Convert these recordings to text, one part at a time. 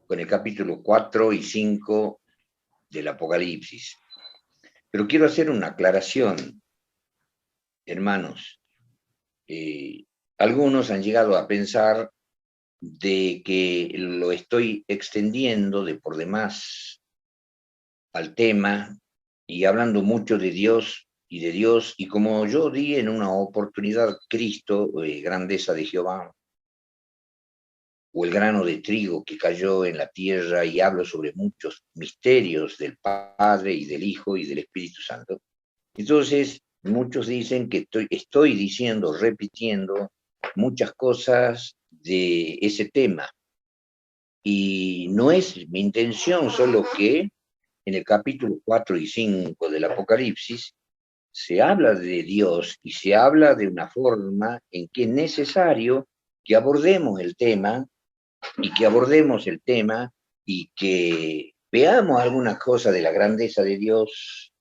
con el capítulo 4 y 5 del Apocalipsis. Pero quiero hacer una aclaración, hermanos. Algunos han llegado a pensar de que lo estoy extendiendo de por demás al tema y hablando mucho de Dios y de Dios, y como yo di en una oportunidad Cristo, grandeza de Jehová, o el grano de trigo que cayó en la tierra, y hablo sobre muchos misterios del Padre y del Hijo y del Espíritu Santo. Entonces, muchos dicen que estoy diciendo, repitiendo muchas cosas de ese tema. Y no es mi intención, solo que en el capítulo 4 y 5 del Apocalipsis se habla de Dios y se habla de una forma en que es necesario que abordemos el tema y que veamos algunas cosas de la grandeza de Dios.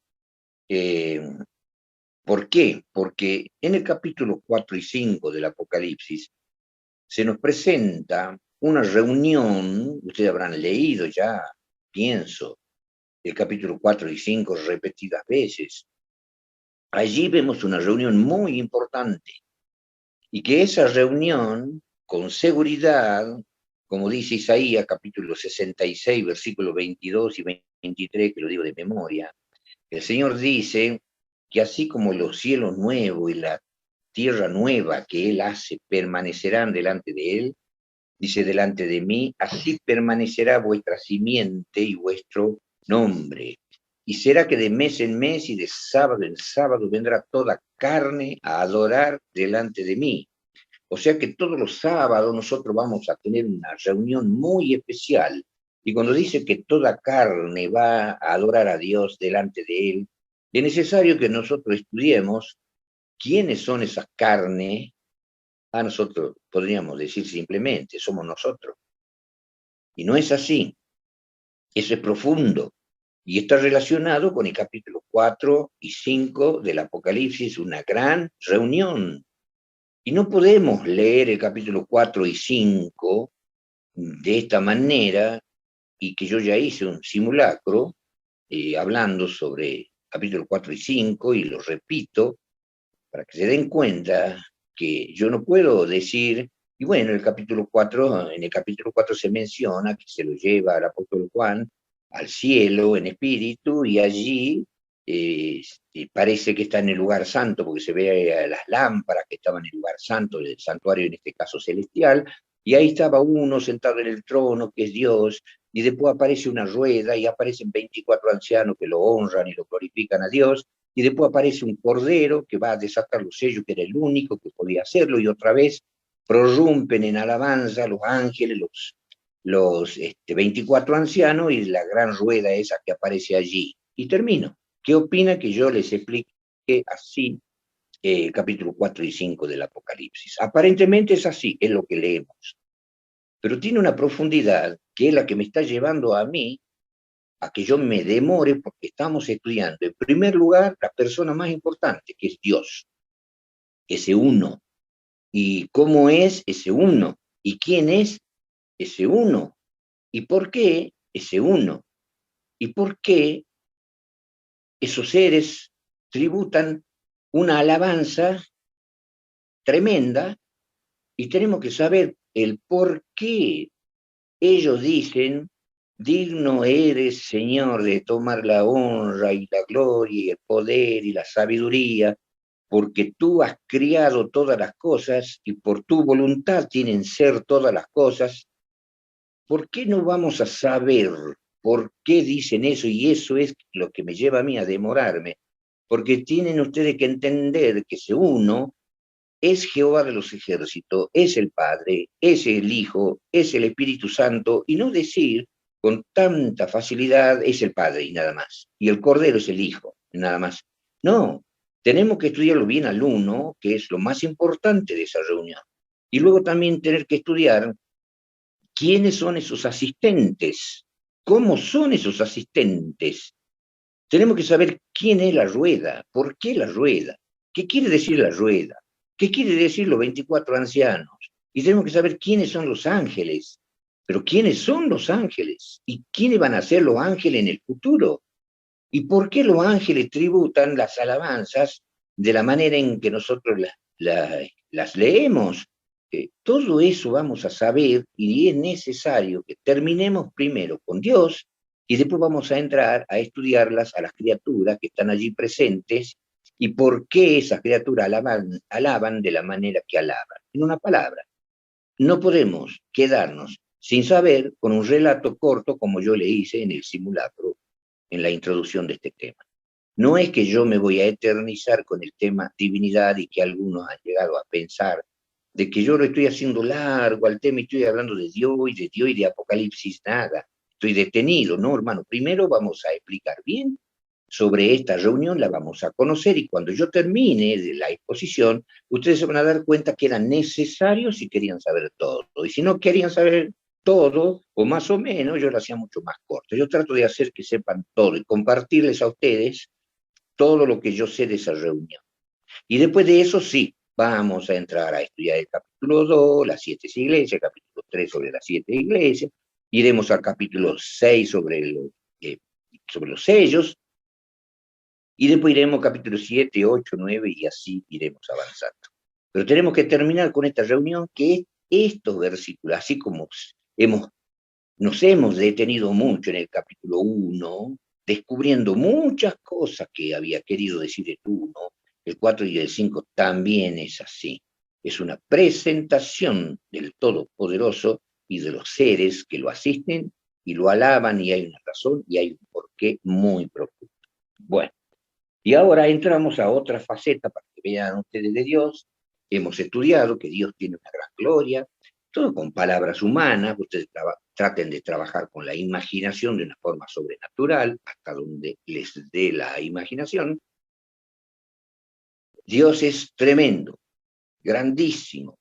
Eh, ¿Por qué? Porque en el capítulo 4 y 5 del Apocalipsis se nos presenta una reunión, ustedes habrán leído ya, pienso, el capítulo 4 y 5 repetidas veces. Allí vemos una reunión muy importante y que esa reunión, con seguridad, como dice Isaías capítulo 66, versículos 22 y 23, que lo digo de memoria, el Señor dice que así como los cielos nuevos y la tierra nueva que Él hace permanecerán delante de Él, dice delante de mí, así permanecerá vuestra simiente y vuestro nombre. Y será que de mes en mes y de sábado en sábado vendrá toda carne a adorar delante de mí. O sea que todos los sábados nosotros vamos a tener una reunión muy especial. Y cuando dice que toda carne va a adorar a Dios delante de Él, es necesario que nosotros estudiemos quiénes son esas carnes. A nosotros podríamos decir simplemente, somos nosotros. Y no es así. Eso es profundo. Y está relacionado con el capítulo 4 y 5 del Apocalipsis, una gran reunión. Y no podemos leer el capítulo 4 y 5 de esta manera, y que yo ya hice un simulacro hablando sobre capítulo 4 y 5 y lo repito, para que se den cuenta que yo no puedo decir, y bueno, en el capítulo 4 se menciona que se lo lleva al apóstol Juan al cielo en espíritu, y allí parece que está en el lugar santo, porque se ve a las lámparas que estaban en el lugar santo, el santuario en este caso celestial, y ahí estaba uno sentado en el trono, que es Dios, y después aparece una rueda y aparecen 24 ancianos que lo honran y lo glorifican a Dios, y después aparece un cordero que va a desatar los sellos, que era el único que podía hacerlo, y otra vez prorrumpen en alabanza los ángeles, los 24 ancianos y la gran rueda esa que aparece allí. Y termino. ¿Qué opina que yo les explique así capítulo 4 y 5 del Apocalipsis? Aparentemente es así, es lo que leemos, pero tiene una profundidad que es la que me está llevando a mí a que yo me demore, porque estamos estudiando, en primer lugar, la persona más importante, que es Dios, ese uno. ¿Y cómo es ese uno? ¿Y quién es ese uno? ¿Y por qué ese uno? ¿Y por qué esos seres tributan una alabanza tremenda? Y tenemos que saber el por qué ellos dicen: digno eres, Señor, de tomar la honra y la gloria y el poder y la sabiduría, porque tú has criado todas las cosas y por tu voluntad tienen ser todas las cosas. ¿Por qué no vamos a saber por qué dicen eso? Y eso es lo que me lleva a mí a demorarme, porque tienen ustedes que entender que ese uno es Jehová de los ejércitos, es el Padre, es el Hijo, es el Espíritu Santo, y no decir con tanta facilidad es el Padre y nada más, y el Cordero es el Hijo, y nada más. No, tenemos que estudiarlo bien al uno, que es lo más importante de esa reunión, y luego también tener que estudiar quiénes son esos asistentes, cómo son esos asistentes. Tenemos que saber quién es la rueda, por qué la rueda, qué quiere decir la rueda, qué quiere decir los 24 ancianos. Y tenemos que saber quiénes son los ángeles. Pero ¿quiénes son los ángeles? ¿Y quiénes van a ser los ángeles en el futuro? ¿Y por qué los ángeles tributan las alabanzas de la manera en que nosotros las leemos? Todo eso vamos a saber y es necesario que terminemos primero con Dios y después vamos a entrar a estudiarlas a las criaturas que están allí presentes y por qué esas criaturas alaban de la manera que alaban. En una palabra, no podemos quedarnos sin saber con un relato corto como yo le hice en el simulacro, en la introducción de este tema. No es que yo me voy a eternizar con el tema divinidad y que algunos han llegado a pensar de que yo lo estoy haciendo largo al tema y estoy hablando de Dios y de Apocalipsis, nada. Estoy detenido, ¿no, hermano? Primero vamos a explicar bien sobre esta reunión, la vamos a conocer y cuando yo termine de la exposición, ustedes se van a dar cuenta que era necesario si querían saber todo. Y si no querían saber todo, o más o menos, yo lo hacía mucho más corto. Yo trato de hacer que sepan todo y compartirles a ustedes todo lo que yo sé de esa reunión. Y después de eso, sí, vamos a entrar a estudiar el capítulo 2, las 7 iglesias, el capítulo 3 sobre las 7 iglesias, iremos al capítulo 6 sobre los sellos, y después iremos capítulo 7, 8, 9 y así iremos avanzando. Pero tenemos que terminar con esta reunión que es estos versículos, así como nos hemos detenido mucho en el capítulo 1, descubriendo muchas cosas que había querido decir el 1, el 4 y el 5 también es así. Es una presentación del Todopoderoso y de los seres que lo asisten y lo alaban y hay una razón y hay un porqué muy profundo. Bueno, y ahora entramos a otra faceta para que vean ustedes de Dios. Hemos estudiado que Dios tiene una gran gloria, todo con palabras humanas, ustedes traten de trabajar con la imaginación de una forma sobrenatural, hasta donde les dé la imaginación. Dios es tremendo, grandísimo,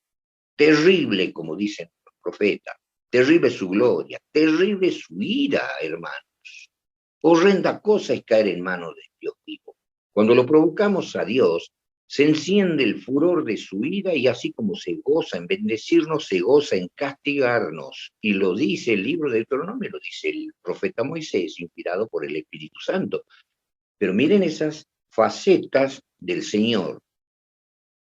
terrible, como dicen los profetas, terrible su gloria, terrible su ira, hermanos. Horrenda cosa es caer en manos de Dios vivo. Cuando lo provocamos a Dios, se enciende el furor de su ira y así como se goza en bendecirnos, se goza en castigarnos. Y lo dice el libro de Deuteronomio, lo dice el profeta Moisés, inspirado por el Espíritu Santo. Pero miren esas facetas del Señor,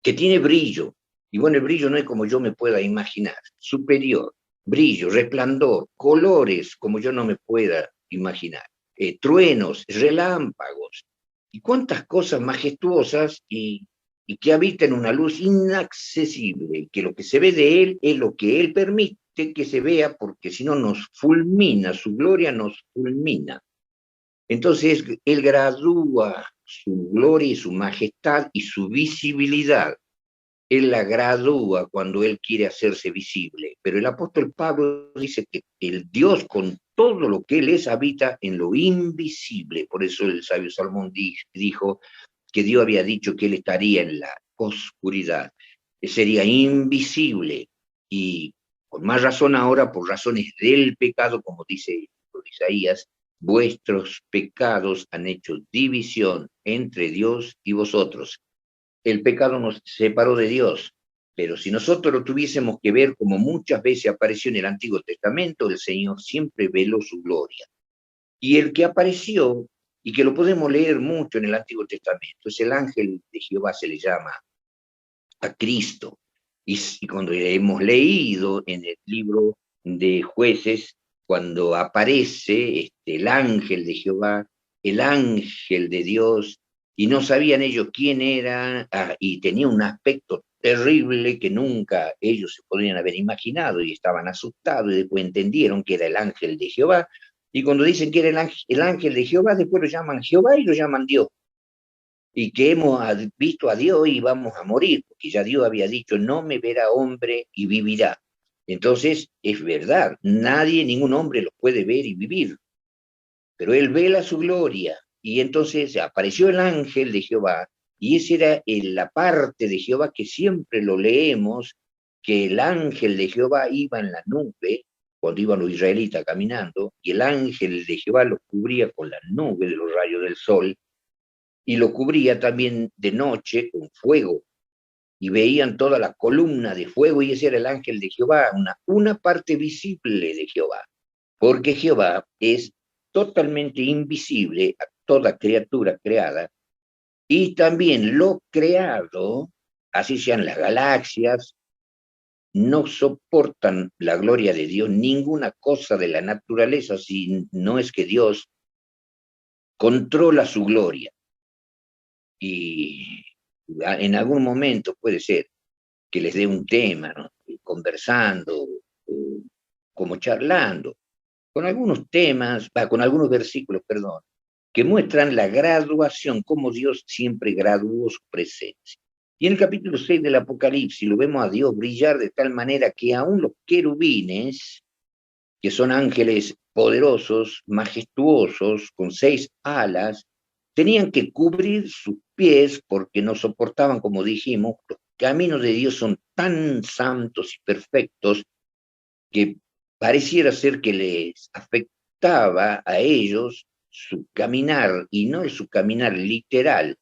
que tiene brillo. Y bueno, el brillo no es como yo me pueda imaginar, superior, brillo, resplandor, colores como yo no me pueda imaginar, truenos, relámpagos, y cuántas cosas majestuosas y que habitan una luz inaccesible, que lo que se ve de él es lo que él permite que se vea, porque si no nos fulmina, su gloria nos fulmina. Entonces, él gradúa su gloria y su majestad y su visibilidad. Él la gradúa cuando él quiere hacerse visible. Pero el apóstol Pablo dice que el Dios con todo lo que él es habita en lo invisible. Por eso el sabio Salomón dijo que Dios había dicho que él estaría en la oscuridad. Sería invisible. Y con más razón ahora, por razones del pecado, como dice Isaías, vuestros pecados han hecho división entre Dios y vosotros. El pecado nos separó de Dios, pero si nosotros lo tuviésemos que ver como muchas veces apareció en el Antiguo Testamento, el Señor siempre veló su gloria. Y el que apareció, y que lo podemos leer mucho en el Antiguo Testamento, es el ángel de Jehová, se le llama a Cristo. Y cuando hemos leído en el libro de Jueces, cuando aparece el ángel de Jehová, el ángel de Dios, y no sabían ellos quién era, y tenía un aspecto terrible que nunca ellos se podrían haber imaginado, y estaban asustados, y después entendieron que era el ángel de Jehová, y cuando dicen que era el ángel de Jehová, después lo llaman Jehová y lo llaman Dios, y que hemos visto a Dios y vamos a morir, porque ya Dios había dicho, no me verá hombre y vivirá. Entonces, es verdad, nadie, ningún hombre lo puede ver y vivir, pero él vela su gloria, y entonces apareció el ángel de Jehová, y esa era la parte de Jehová que siempre lo leemos, que el ángel de Jehová iba en la nube, cuando iban los israelitas caminando, y el ángel de Jehová los cubría con la nube de los rayos del sol, y lo cubría también de noche con fuego. y veían toda la columna de fuego, y ese era el ángel de Jehová, una parte visible de Jehová, porque Jehová es totalmente invisible a toda criatura creada, y también lo creado, así sean las galaxias, no soportan la gloria de Dios, ninguna cosa de la naturaleza, si no es que Dios controla su gloria. Y en algún momento puede ser que les dé un tema, ¿no? Conversando, como charlando, con algunos temas, con algunos versículos, perdón, que muestran la graduación, cómo Dios siempre graduó su presencia. Y en el capítulo 6 del Apocalipsis lo vemos a Dios brillar de tal manera que aún los querubines, que son ángeles poderosos, majestuosos, con 6 alas, tenían que cubrir sus pies porque no soportaban, como dijimos, los caminos de Dios son tan santos y perfectos que pareciera ser que les afectaba a ellos su caminar, y no su caminar literal,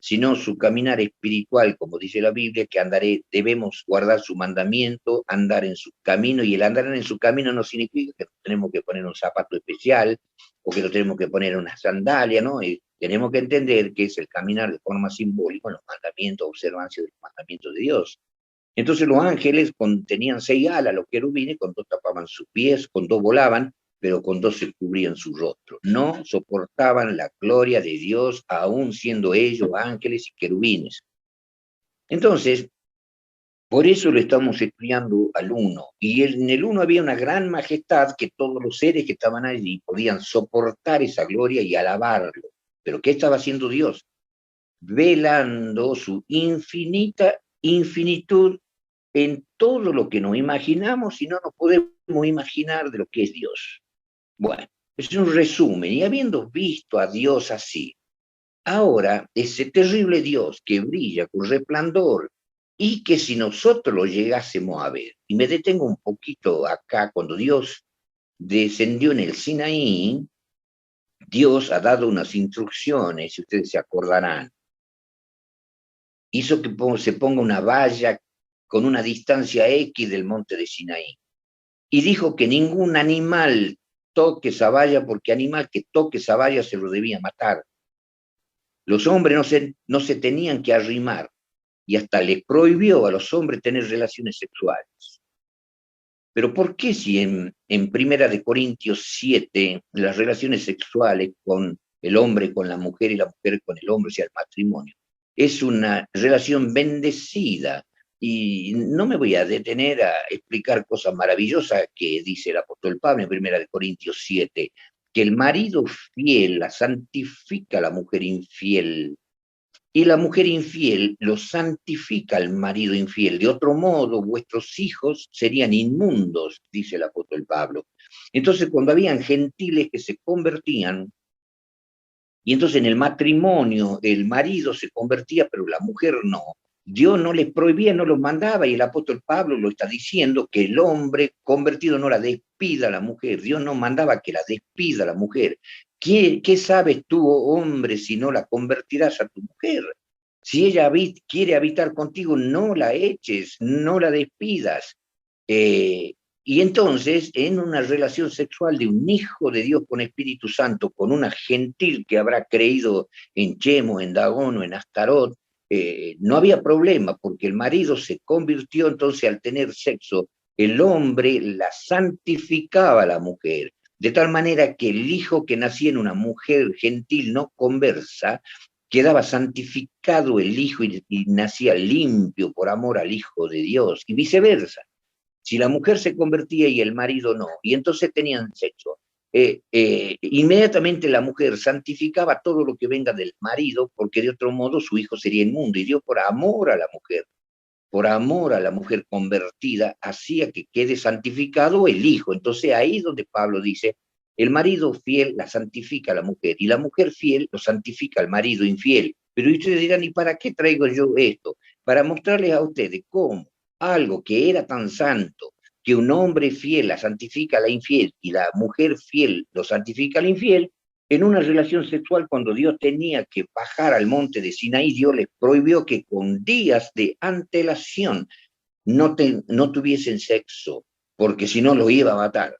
sino su caminar espiritual, como dice la Biblia, que debemos guardar su mandamiento, andar en su camino, y el andar en su camino no significa que tenemos que poner un zapato especial, o que no tenemos que poner una sandalia, ¿no? Tenemos que entender que es el caminar de forma simbólica, los mandamientos, observancia de los mandamientos de Dios. Entonces los ángeles tenían 6 alas, los querubines, con 2 tapaban sus pies, con 2 volaban, pero con 2 se cubrían su rostro. No soportaban la gloria de Dios, aún siendo ellos ángeles y querubines. Entonces, por eso lo estamos estudiando al uno. Y en el uno había una gran majestad que todos los seres que estaban allí podían soportar esa gloria y alabarlo. Pero ¿qué estaba haciendo Dios? Velando su infinita infinitud en todo lo que nos imaginamos y no nos podemos imaginar de lo que es Dios. Bueno, es un resumen. Y habiendo visto a Dios así, ahora ese terrible Dios que brilla con resplandor, y que si nosotros lo llegásemos a ver, y me detengo un poquito acá, cuando Dios descendió en el Sinaí, Dios ha dado unas instrucciones, si ustedes se acordarán, hizo que se ponga una valla con una distancia X del monte de Sinaí. Y dijo que ningún animal toque esa valla, porque animal que toque esa valla se lo debía matar. Los hombres no se tenían que arrimar, y hasta le prohibió a los hombres tener relaciones sexuales. Pero ¿por qué si en Primera de Corintios 7 las relaciones sexuales con el hombre con la mujer y la mujer con el hombre, o sea, el matrimonio, es una relación bendecida? Y no me voy a detener a explicar cosas maravillosas que dice el apóstol Pablo en Primera de Corintios 7, que el marido fiel la santifica a la mujer infiel, y la mujer infiel lo santifica al marido infiel. De otro modo, vuestros hijos serían inmundos, dice el apóstol Pablo. Entonces, cuando habían gentiles que se convertían, y entonces en el matrimonio el marido se convertía, pero la mujer no, Dios no les prohibía, no los mandaba, y el apóstol Pablo lo está diciendo, que el hombre convertido no la despida a la mujer. Dios no mandaba que la despida a la mujer. ¿Qué sabes tú, oh hombre, si no la convertirás a tu mujer? Si ella quiere habitar contigo, no la eches, no la despidas. Y entonces, en una relación sexual de un hijo de Dios con Espíritu Santo, con una gentil que habrá creído en Chemo, en Dagón o en Astarot, no había problema, porque el marido se convirtió. Entonces, al tener sexo, el hombre la santificaba a la mujer, de tal manera que el hijo que nacía en una mujer gentil no conversa, quedaba santificado el hijo, y nacía limpio por amor al Hijo de Dios, y viceversa. Si la mujer se convertía y el marido no, y entonces tenían sexo, inmediatamente la mujer santificaba todo lo que venga del marido, porque de otro modo su hijo sería inmundo. Y Dios, por amor a la mujer convertida, hacía que quede santificado el hijo. Entonces ahí es donde Pablo dice, el marido fiel la santifica a la mujer, y la mujer fiel lo santifica al marido infiel. Pero ustedes dirán, ¿y para qué traigo yo esto? Para mostrarles a ustedes cómo algo que era tan santo, que un hombre fiel la santifica a la infiel, y la mujer fiel lo santifica al infiel, en una relación sexual, cuando Dios tenía que bajar al monte de Sinaí, Dios les prohibió que con días de antelación no tuviesen sexo, porque si no lo iba a matar.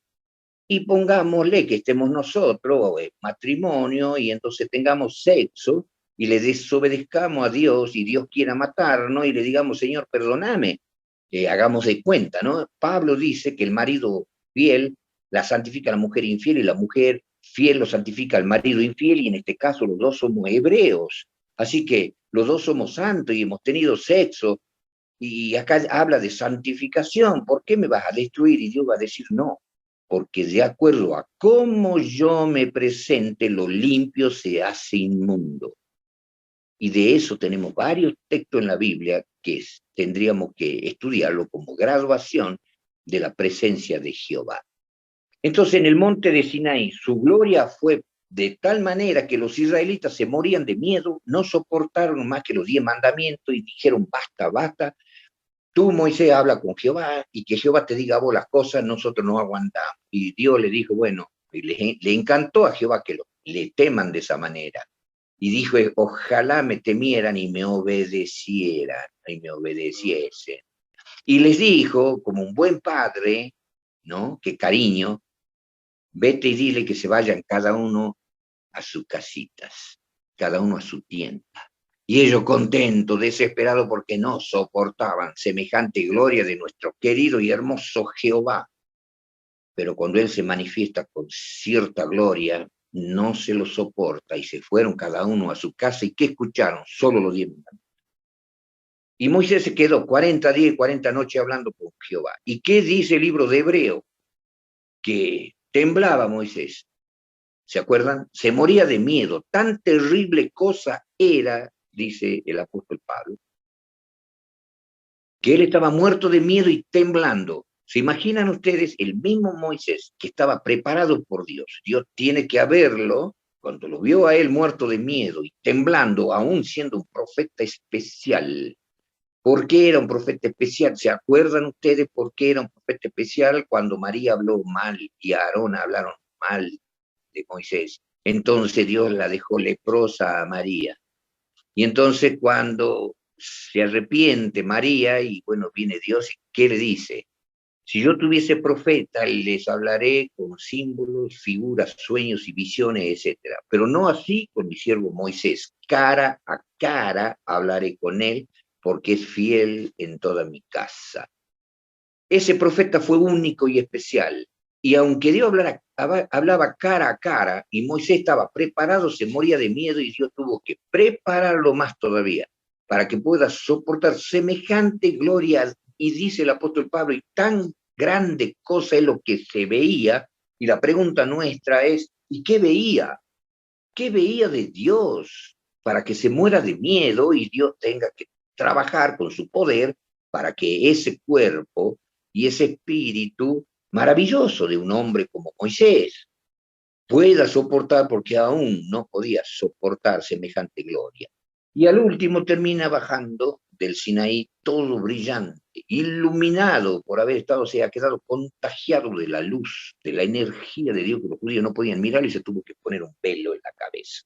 Y pongámosle que estemos nosotros en matrimonio y entonces tengamos sexo y le desobedezcamos a Dios y Dios quiera matarnos y le digamos, Señor, perdóname, hagamos de cuenta, ¿no? Pablo dice que el marido fiel la santifica a la mujer infiel y la mujer fiel lo santifica al marido infiel y en este caso los dos somos hebreos. Así que los dos somos santos y hemos tenido sexo y acá habla de santificación. ¿Por qué me vas a destruir? Y Dios va a decir no, porque de acuerdo a cómo yo me presente, lo limpio se hace inmundo. Y de eso tenemos varios textos en la Biblia que tendríamos que estudiarlo como graduación de la presencia de Jehová. Entonces, en el monte de Sinaí, su gloria fue de tal manera que los israelitas se morían de miedo, no soportaron más que los 10 mandamientos y dijeron, basta, basta, tú, Moisés, habla con Jehová y que Jehová te diga a vos las cosas, nosotros no aguantamos. Y Dios le dijo, bueno, le encantó a Jehová que le teman de esa manera. Y dijo, ojalá me temieran y me obedecieran, y me obedeciesen. Y les dijo, como un buen padre, ¿no? Qué cariño, vete y dile que se vayan cada uno a sus casitas, cada uno a su tienda. Y ellos contentos, desesperados, porque no soportaban semejante gloria de nuestro querido y hermoso Jehová. Pero cuando Él se manifiesta con cierta gloria, no se lo soporta y se fueron cada uno a su casa. ¿Y qué escucharon? Solo los 10 mandamientos. Y Moisés se quedó 40 días y 40 noches hablando con Jehová. ¿Y qué dice el libro de Hebreo? Que temblaba Moisés. ¿Se acuerdan? Se moría de miedo. Tan terrible cosa era, dice el apóstol Pablo, que él estaba muerto de miedo y temblando. ¿Se imaginan ustedes el mismo Moisés que estaba preparado por Dios? Dios tiene que haberlo, cuando lo vio a él muerto de miedo y temblando, aún siendo un profeta especial. ¿Por qué era un profeta especial? ¿Se acuerdan ustedes por qué era un profeta especial? Cuando María habló mal y Aarón hablaron mal de Moisés. Entonces Dios la dejó leprosa a María. Y entonces cuando se arrepiente María y bueno, viene Dios, ¿qué le dice? Si yo tuviese profeta, les hablaré con símbolos, figuras, sueños y visiones, etcétera. Pero no así con mi siervo Moisés. Cara a cara hablaré con él, porque es fiel en toda mi casa. Ese profeta fue único y especial. Y aunque Dios hablaba cara a cara y Moisés estaba preparado, se moría de miedo y Dios tuvo que prepararlo más todavía para que pueda soportar semejante gloria. Y dice el apóstol Pablo, y tan grande cosa es lo que se veía. Y la pregunta nuestra es, ¿y qué veía? ¿Qué veía de Dios para que se muera de miedo y Dios tenga que trabajar con su poder para que ese cuerpo y ese espíritu maravilloso de un hombre como Moisés pueda soportar, porque aún no podía soportar semejante gloria? Y al último termina bajando del Sinaí todo brillante, iluminado por haber estado, se ha quedado contagiado de la luz, de la energía de Dios, que los judíos no podían mirar y se tuvo que poner un velo en la cabeza.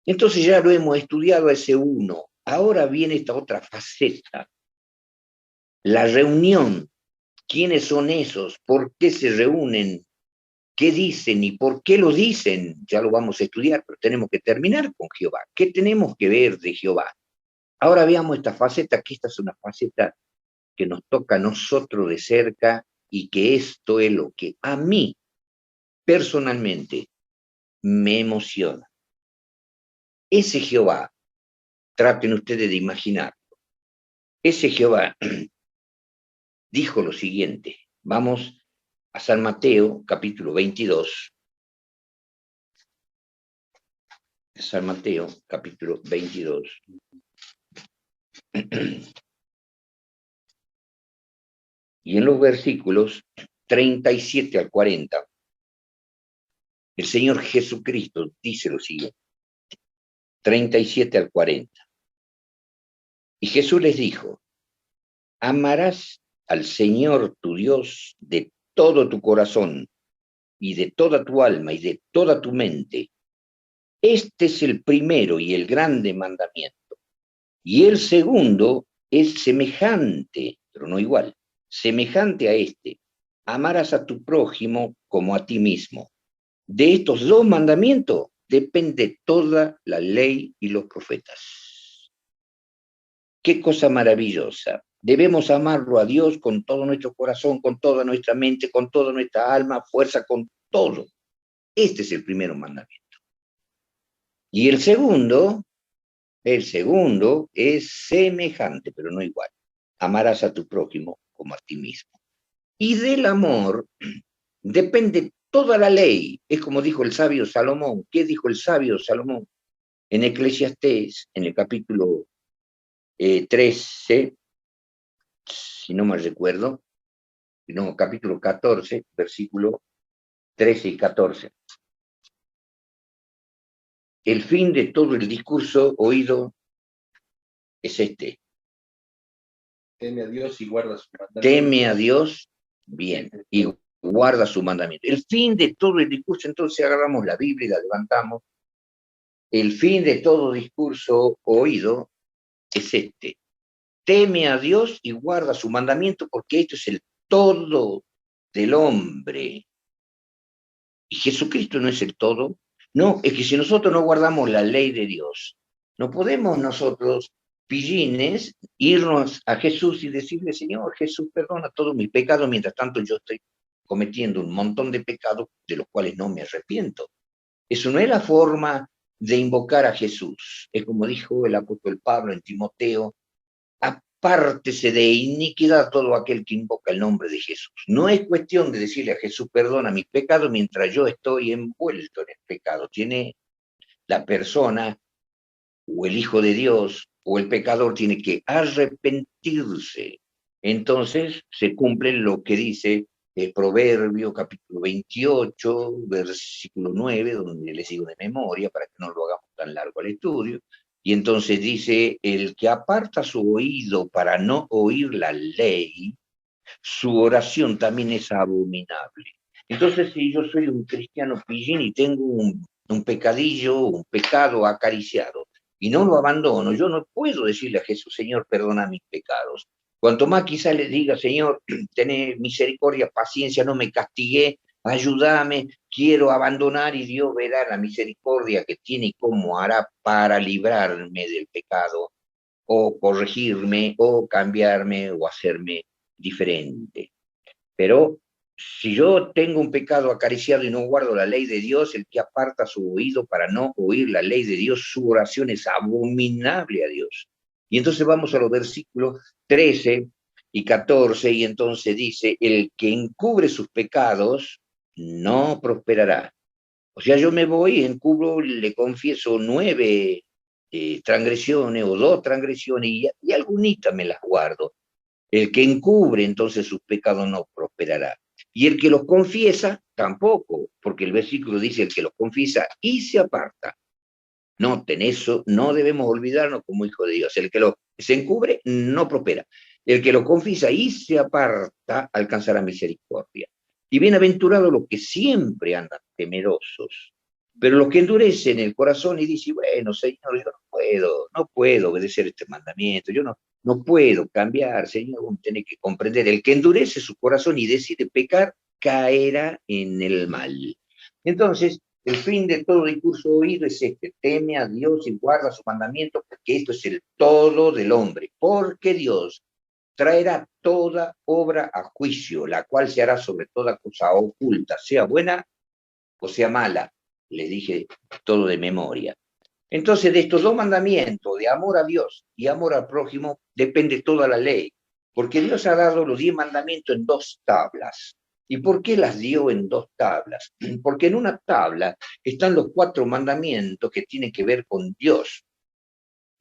Entonces ya lo hemos estudiado a ese uno. Ahora viene esta otra faceta, la reunión. ¿Quiénes son esos? ¿Por qué se reúnen? ¿Qué dicen y por qué lo dicen? Ya lo vamos a estudiar, pero tenemos que terminar con Jehová. ¿Qué tenemos que ver de Jehová? Ahora veamos esta faceta, que esta es una faceta que nos toca a nosotros de cerca y que esto es lo que a mí personalmente me emociona. Ese Jehová, traten ustedes de imaginar, ese Jehová dijo lo siguiente. Vamos a San Mateo, capítulo 22. San Mateo, capítulo 22. Y en los versículos 37 al 40, el Señor Jesucristo dice lo siguiente. 37 al 40. Y Jesús les dijo, amarás al Señor tu Dios de todo tu corazón y de toda tu alma y de toda tu mente Este es el primero y el grande mandamiento. Y el segundo es semejante, pero no igual, semejante a este. Amarás a tu prójimo como a ti mismo. De estos dos mandamientos depende toda la ley y los profetas. Qué cosa maravillosa. Debemos amarlo a Dios con todo nuestro corazón, con toda nuestra mente, con toda nuestra alma, fuerza, con todo. Este es el primer mandamiento. Y el segundo es semejante, pero no igual. Amarás a tu prójimo como a ti mismo. Y del amor depende toda la ley. Es como dijo el sabio Salomón. ¿Qué dijo el sabio Salomón? En Eclesiastés, en el capítulo 13, si no me recuerdo, no, capítulo 14, versículo 13 y 14. El fin de todo el discurso oído es este. Teme a Dios y guarda su mandamiento. Teme a Dios, bien, y guarda su mandamiento. El fin de todo el discurso, entonces agarramos la Biblia y la levantamos. El fin de todo discurso oído es este. Teme a Dios y guarda su mandamiento, porque esto es el todo del hombre. ¿Y Jesucristo no es el todo? No, es que si nosotros no guardamos la ley de Dios, no podemos nosotros, pillines, irnos a Jesús y decirle, Señor, Jesús, perdona todos mis pecados, mientras tanto yo estoy cometiendo un montón de pecados de los cuales no me arrepiento. Eso no es la forma de invocar a Jesús. Es como dijo el apóstol Pablo en Timoteo, apártese de iniquidad todo aquel que invoca el nombre de Jesús. No es cuestión de decirle a Jesús, perdona mis pecados mientras yo estoy envuelto en el pecado. Tiene la persona o el Hijo de Dios o el pecador tiene que arrepentirse. Entonces se cumple lo que dice el Proverbio capítulo 28, versículo 9, donde les digo de memoria para que no lo hagamos tan largo al estudio. Y entonces dice, el que aparta su oído para no oír la ley, su oración también es abominable. Entonces, si yo soy un cristiano pillín y tengo un pecadillo, un pecado acariciado, y no lo abandono, yo no puedo decirle a Jesús, Señor, perdona mis pecados. Cuanto más quizá le diga, Señor, tené misericordia, paciencia, no me castigué, ayúdame, quiero abandonar y Dios verá la misericordia que tiene y cómo hará para librarme del pecado, o corregirme, o cambiarme, o hacerme diferente. Pero si yo tengo un pecado acariciado y no guardo la ley de Dios, el que aparta su oído para no oír la ley de Dios, su oración es abominable a Dios. Y entonces vamos a los versículos 13 y 14, y entonces dice, el que encubre sus pecados no prosperará. O sea, yo me voy, encubro, le confieso 9 transgresiones o 2 transgresiones y algunitas me las guardo. El que encubre entonces sus pecados no prosperará. Y el que los confiesa tampoco, porque el versículo dice el que los confiesa y se aparta. Noten eso, no debemos olvidarnos como hijo de Dios. El que se encubre no prospera. El que lo confiesa y se aparta alcanzará misericordia. Y bienaventurados los que siempre andan temerosos. Pero los que endurecen el corazón y dicen, bueno, Señor, yo no puedo obedecer este mandamiento, yo no puedo cambiar, Señor, uno tiene que comprender. El que endurece su corazón y decide pecar, caerá en el mal. Entonces, el fin de todo discurso oído es este: teme a Dios y guarda su mandamiento, porque esto es el todo del hombre. Porque Dios traerá toda obra a juicio, la cual se hará sobre toda cosa oculta, sea buena o sea mala. Les dije todo de memoria. Entonces, de estos dos mandamientos, de amor a Dios y amor al prójimo, depende toda la ley. Porque Dios ha dado los 10 mandamientos en 2 tablas. ¿Y por qué las dio en 2 tablas? Porque en una tabla están los 4 mandamientos que tienen que ver con Dios.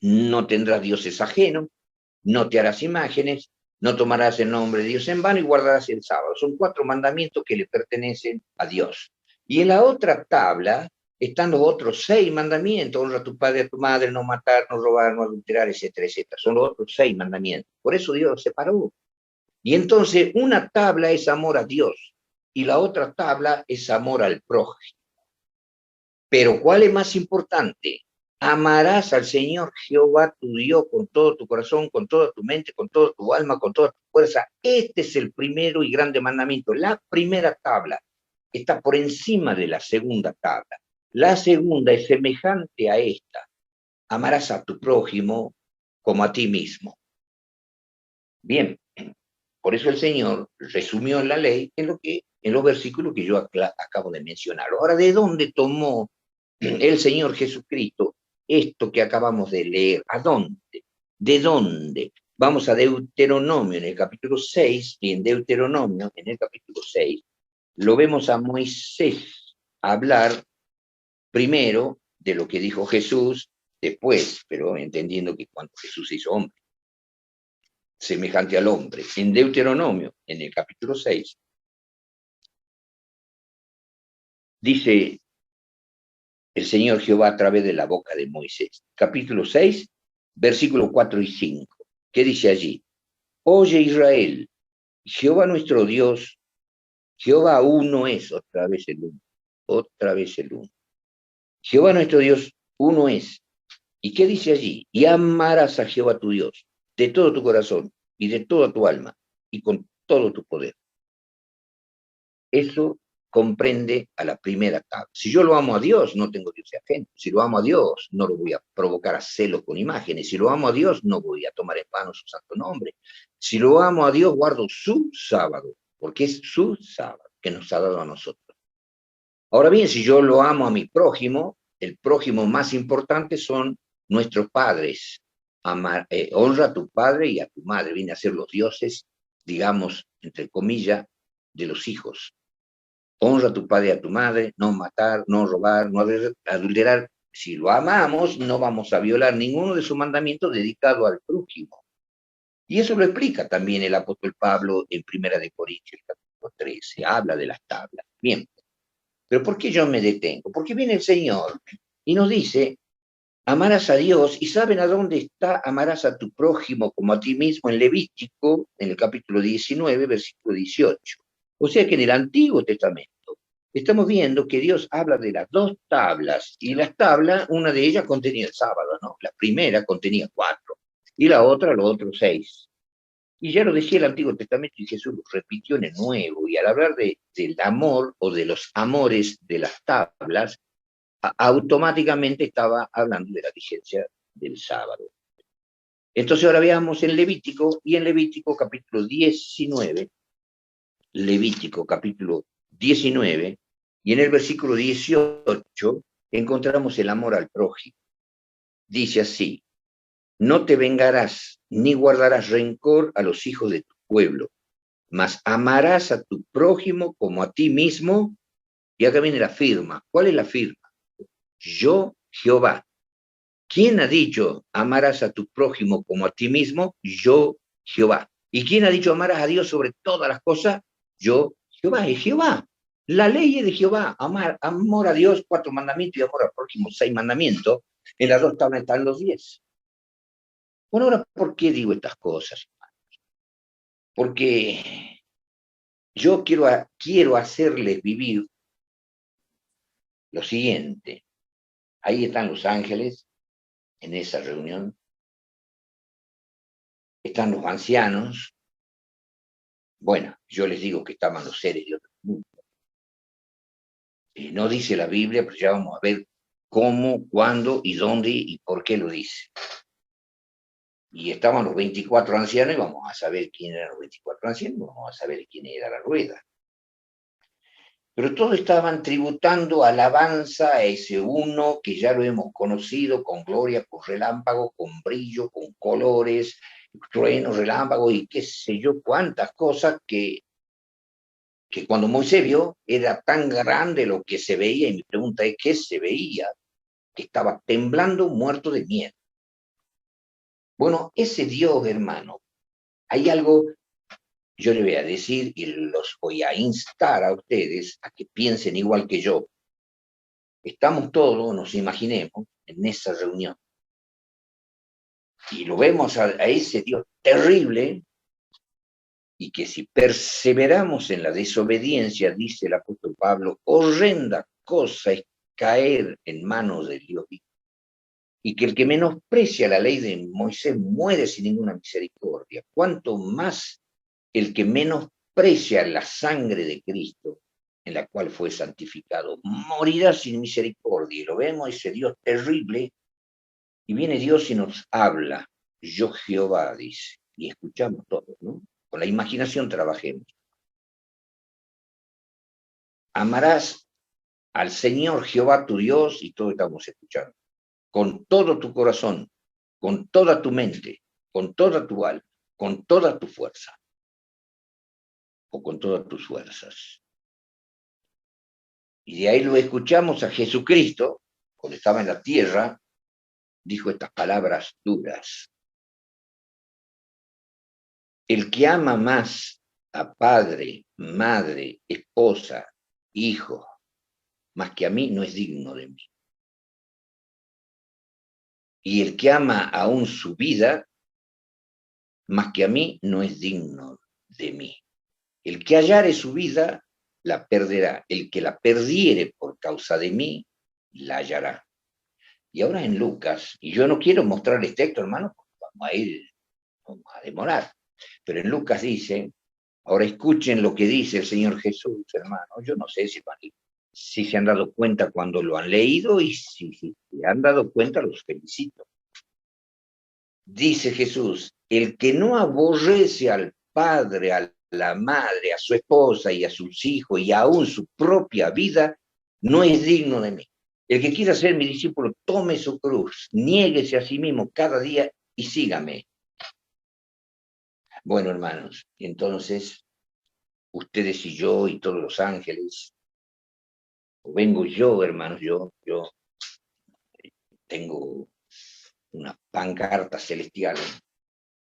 No tendrás dioses ajenos, no te harás imágenes, no tomarás el nombre de Dios en vano y guardarás el sábado. Son 4 mandamientos que le pertenecen a Dios. Y en la otra tabla están los otros 6 mandamientos: honra a tu padre y a tu madre, no matar, no robar, no adulterar, etcétera, etcétera. Son los otros 6 mandamientos. Por eso Dios los separó. Y entonces una tabla es amor a Dios y la otra tabla es amor al prójimo. Pero ¿cuál es más importante? Amarás al Señor Jehová tu Dios con todo tu corazón, con toda tu mente, con toda tu alma, con toda tu fuerza. Este es el primero y grande mandamiento. La primera tabla está por encima de la segunda tabla. La segunda es semejante a esta. Amarás a tu prójimo como a ti mismo. Bien, por eso el Señor resumió la ley en los versículos que yo acabo de mencionar. Ahora, ¿de dónde tomó el Señor Jesucristo esto que acabamos de leer? ¿A dónde? ¿De dónde? Vamos a Deuteronomio en el capítulo 6, y en Deuteronomio, en el capítulo 6, lo vemos a Moisés hablar primero de lo que dijo Jesús, después, pero entendiendo que cuando Jesús se hizo hombre, semejante al hombre. En Deuteronomio, en el capítulo 6, dice el Señor Jehová a través de la boca de Moisés. Capítulo 6, versículos 4 y 5. ¿Qué dice allí? Oye Israel, Jehová nuestro Dios, Jehová uno es, otra vez el uno, otra vez el uno. Jehová nuestro Dios uno es. ¿Y qué dice allí? Y amarás a Jehová tu Dios de todo tu corazón y de toda tu alma y con todo tu poder. Eso comprende a la primera tabla. Si yo lo amo a Dios, no tengo Dios ajeno. Si lo amo a Dios, no lo voy a provocar a celo con imágenes. Si lo amo a Dios, no voy a tomar en vano su santo nombre. Si lo amo a Dios, guardo su sábado, porque es su sábado que nos ha dado a nosotros. Ahora bien, si yo lo amo a mi prójimo, el prójimo más importante son nuestros padres. Honra a tu padre y a tu madre. Viene a ser los dioses, digamos, entre comillas, de los hijos. Honra a tu padre y a tu madre, no matar, no robar, no adulterar. Si lo amamos, no vamos a violar ninguno de sus mandamientos dedicados al prójimo. Y eso lo explica también el apóstol Pablo en 1 Corintios, capítulo 13. Habla de las tablas. Bien, pero ¿por qué yo me detengo? Porque viene el Señor y nos dice, amarás a Dios, y ¿saben a dónde está? Amarás a tu prójimo como a ti mismo en Levítico, en el capítulo 19, versículo 18. O sea que en el Antiguo Testamento estamos viendo que Dios habla de las dos tablas, y las tablas, una de ellas contenía el sábado, ¿no? La primera contenía 4, y la otra, los otros 6. Y ya lo decía el Antiguo Testamento y Jesús lo repitió en el Nuevo, y al hablar del amor o de los amores de las tablas, automáticamente estaba hablando de la vigencia del sábado. Entonces ahora veamos en Levítico, y en Levítico capítulo 19, Levítico capítulo 19, y en el versículo 18 encontramos el amor al prójimo. Dice así, no te vengarás ni guardarás rencor a los hijos de tu pueblo, mas amarás a tu prójimo como a ti mismo. Y acá viene la firma. ¿Cuál es la firma? Yo, Jehová. ¿Quién ha dicho amarás a tu prójimo como a ti mismo? Yo, Jehová. ¿Y quién ha dicho amarás a Dios sobre todas las cosas? Yo, Jehová. Es Jehová. La ley es de Jehová. Amor a Dios, 4 mandamientos, y amor al prójimo, 6 mandamientos. En las 2 tablas están los 10. Bueno, ahora, ¿por qué digo estas cosas? Porque yo quiero hacerles vivir lo siguiente. Ahí están los ángeles en esa reunión. Están los ancianos. Bueno, yo les digo que estaban los seres de otro mundo. No dice la Biblia, pero ya vamos a ver cómo, cuándo y dónde y por qué lo dice. Y estaban los 24 ancianos y vamos a saber quién eran los 24 ancianos, vamos a saber quién era la rueda. Pero todos estaban tributando alabanza a ese uno que ya lo hemos conocido con gloria, con relámpagos, con brillo, con colores, truenos, relámpagos y qué sé yo, cuántas cosas que cuando Moisés vio era tan grande lo que se veía, y mi pregunta es, ¿qué se veía? Que estaba temblando, muerto de miedo. Bueno, ese Dios, hermano, hay algo, yo le voy a decir y los voy a instar a ustedes a que piensen igual que yo. Estamos todos, nos imaginemos, en esa reunión. Y lo vemos a ese Dios terrible, y que si perseveramos en la desobediencia, dice el apóstol Pablo, horrenda cosa es caer en manos del Dios vivo. Y que el que menosprecia la ley de Moisés muere sin ninguna misericordia. Cuanto más el que menosprecia la sangre de Cristo, en la cual fue santificado, morirá sin misericordia. Y lo vemos, ese Dios terrible, y viene Dios y nos habla. Yo Jehová, dice, y escuchamos todos, ¿no? Con la imaginación trabajemos. Amarás al Señor Jehová tu Dios, y todo estamos escuchando, con todo tu corazón, con toda tu mente, con toda tu alma, con toda tu fuerza, o con todas tus fuerzas. Y de ahí lo escuchamos a Jesucristo, cuando estaba en la tierra, dijo estas palabras duras. El que ama más a padre, madre, esposa, hijo, más que a mí, no es digno de mí. Y el que ama aún su vida, más que a mí, no es digno de mí. El que hallare su vida, la perderá. El que la perdiere por causa de mí, la hallará. Y ahora en Lucas, y yo no quiero mostrarles texto, hermano, porque vamos a demorar. Pero en Lucas dice, ahora escuchen lo que dice el Señor Jesús, hermano. Yo no sé si se han dado cuenta cuando lo han leído, y si se han dado cuenta, los felicito. Dice Jesús, el que no aborrece al padre, a la madre, a su esposa y a sus hijos y aún su propia vida, no es digno de mí. El que quiera ser mi discípulo, tome su cruz, niéguese a sí mismo cada día y sígame. Bueno, hermanos, entonces, ustedes y yo y todos los ángeles, o vengo yo, hermanos, yo tengo una pancarta celestial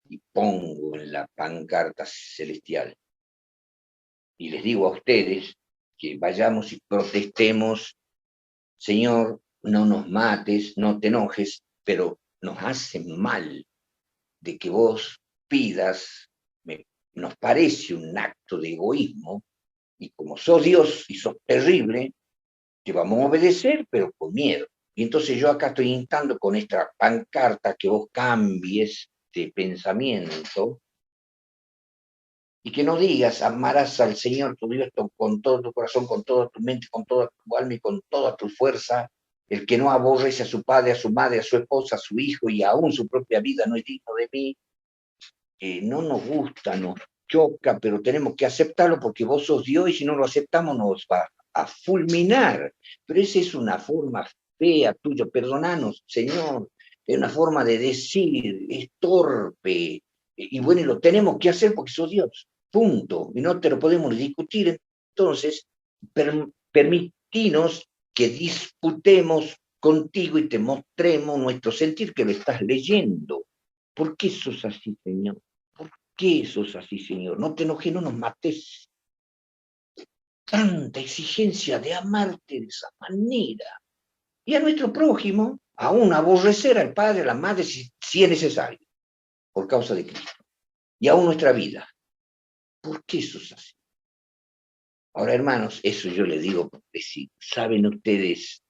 y pongo en la pancarta celestial. Y les digo a ustedes que vayamos y protestemos, Señor, no nos mates, no te enojes, pero nos hace mal de que vos pidas, nos parece un acto de egoísmo, y como sos Dios y sos terrible, te vamos a obedecer, pero con miedo. Y entonces yo acá estoy instando con esta pancarta que vos cambies de pensamiento y que no digas, amarás al Señor tu Dios con todo tu corazón, con toda tu mente, con toda tu alma y con toda tu fuerza. El que no aborrece a su padre, a su madre, a su esposa, a su hijo y aún su propia vida no es digno de mí. No nos gusta, nos choca, pero tenemos que aceptarlo porque vos sos Dios y si no lo aceptamos nos va a fulminar. Pero esa es una forma fea tuya, perdonanos, Señor, es una forma de decir, es torpe, y bueno, y lo tenemos que hacer porque sos Dios, punto, y no te lo podemos discutir. Entonces, permitinos que disputemos contigo y te mostremos nuestro sentir que lo estás leyendo. ¿Por qué sos así, Señor? ¿Por qué sos así, Señor? No te enojes, no nos mates. Tanta exigencia de amarte de esa manera. Y a nuestro prójimo, aún aborrecer al Padre, a la Madre, si es necesario, por causa de Cristo. Y aún nuestra vida. ¿Por qué sos así? Ahora, hermanos, eso yo les digo porque si saben ustedes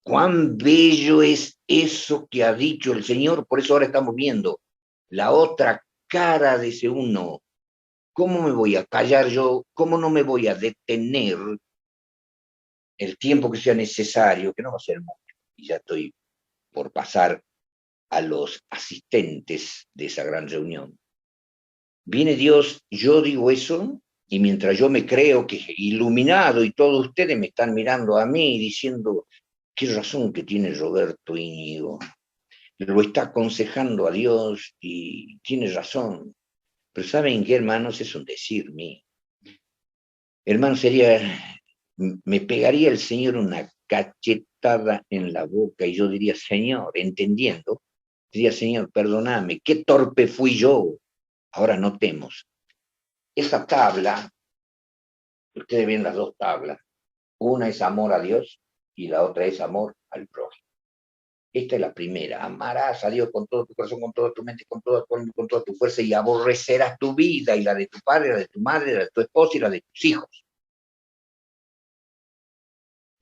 cuán bello es eso que ha dicho el Señor, por eso ahora estamos viendo la otra cara de ese uno. ¿Cómo me voy a callar yo? ¿Cómo no me voy a detener el tiempo que sea necesario? Que no va a ser mucho. Y ya estoy por pasar a los asistentes de esa gran reunión. Viene Dios, yo digo eso, y mientras yo me creo que iluminado y todos ustedes me están mirando a mí diciendo, qué razón que tiene Roberto Íñigo. Lo está aconsejando a Dios y tiene razón. Pero ¿saben qué, hermanos? Es un decir mío. Hermano, me pegaría el Señor una cachetada en la boca y yo diría, Señor, entendiendo, diría, Señor, perdóname, qué torpe fui yo. Ahora notemos, esa tabla, ustedes ven las dos tablas, una es amor a Dios y la otra es amor al prójimo. Esta es la primera, amarás a Dios con todo tu corazón, con toda tu mente, con toda tu alma, con toda tu fuerza y aborrecerás tu vida y la de tu padre, la de tu madre, la de tu esposa y la de tus hijos.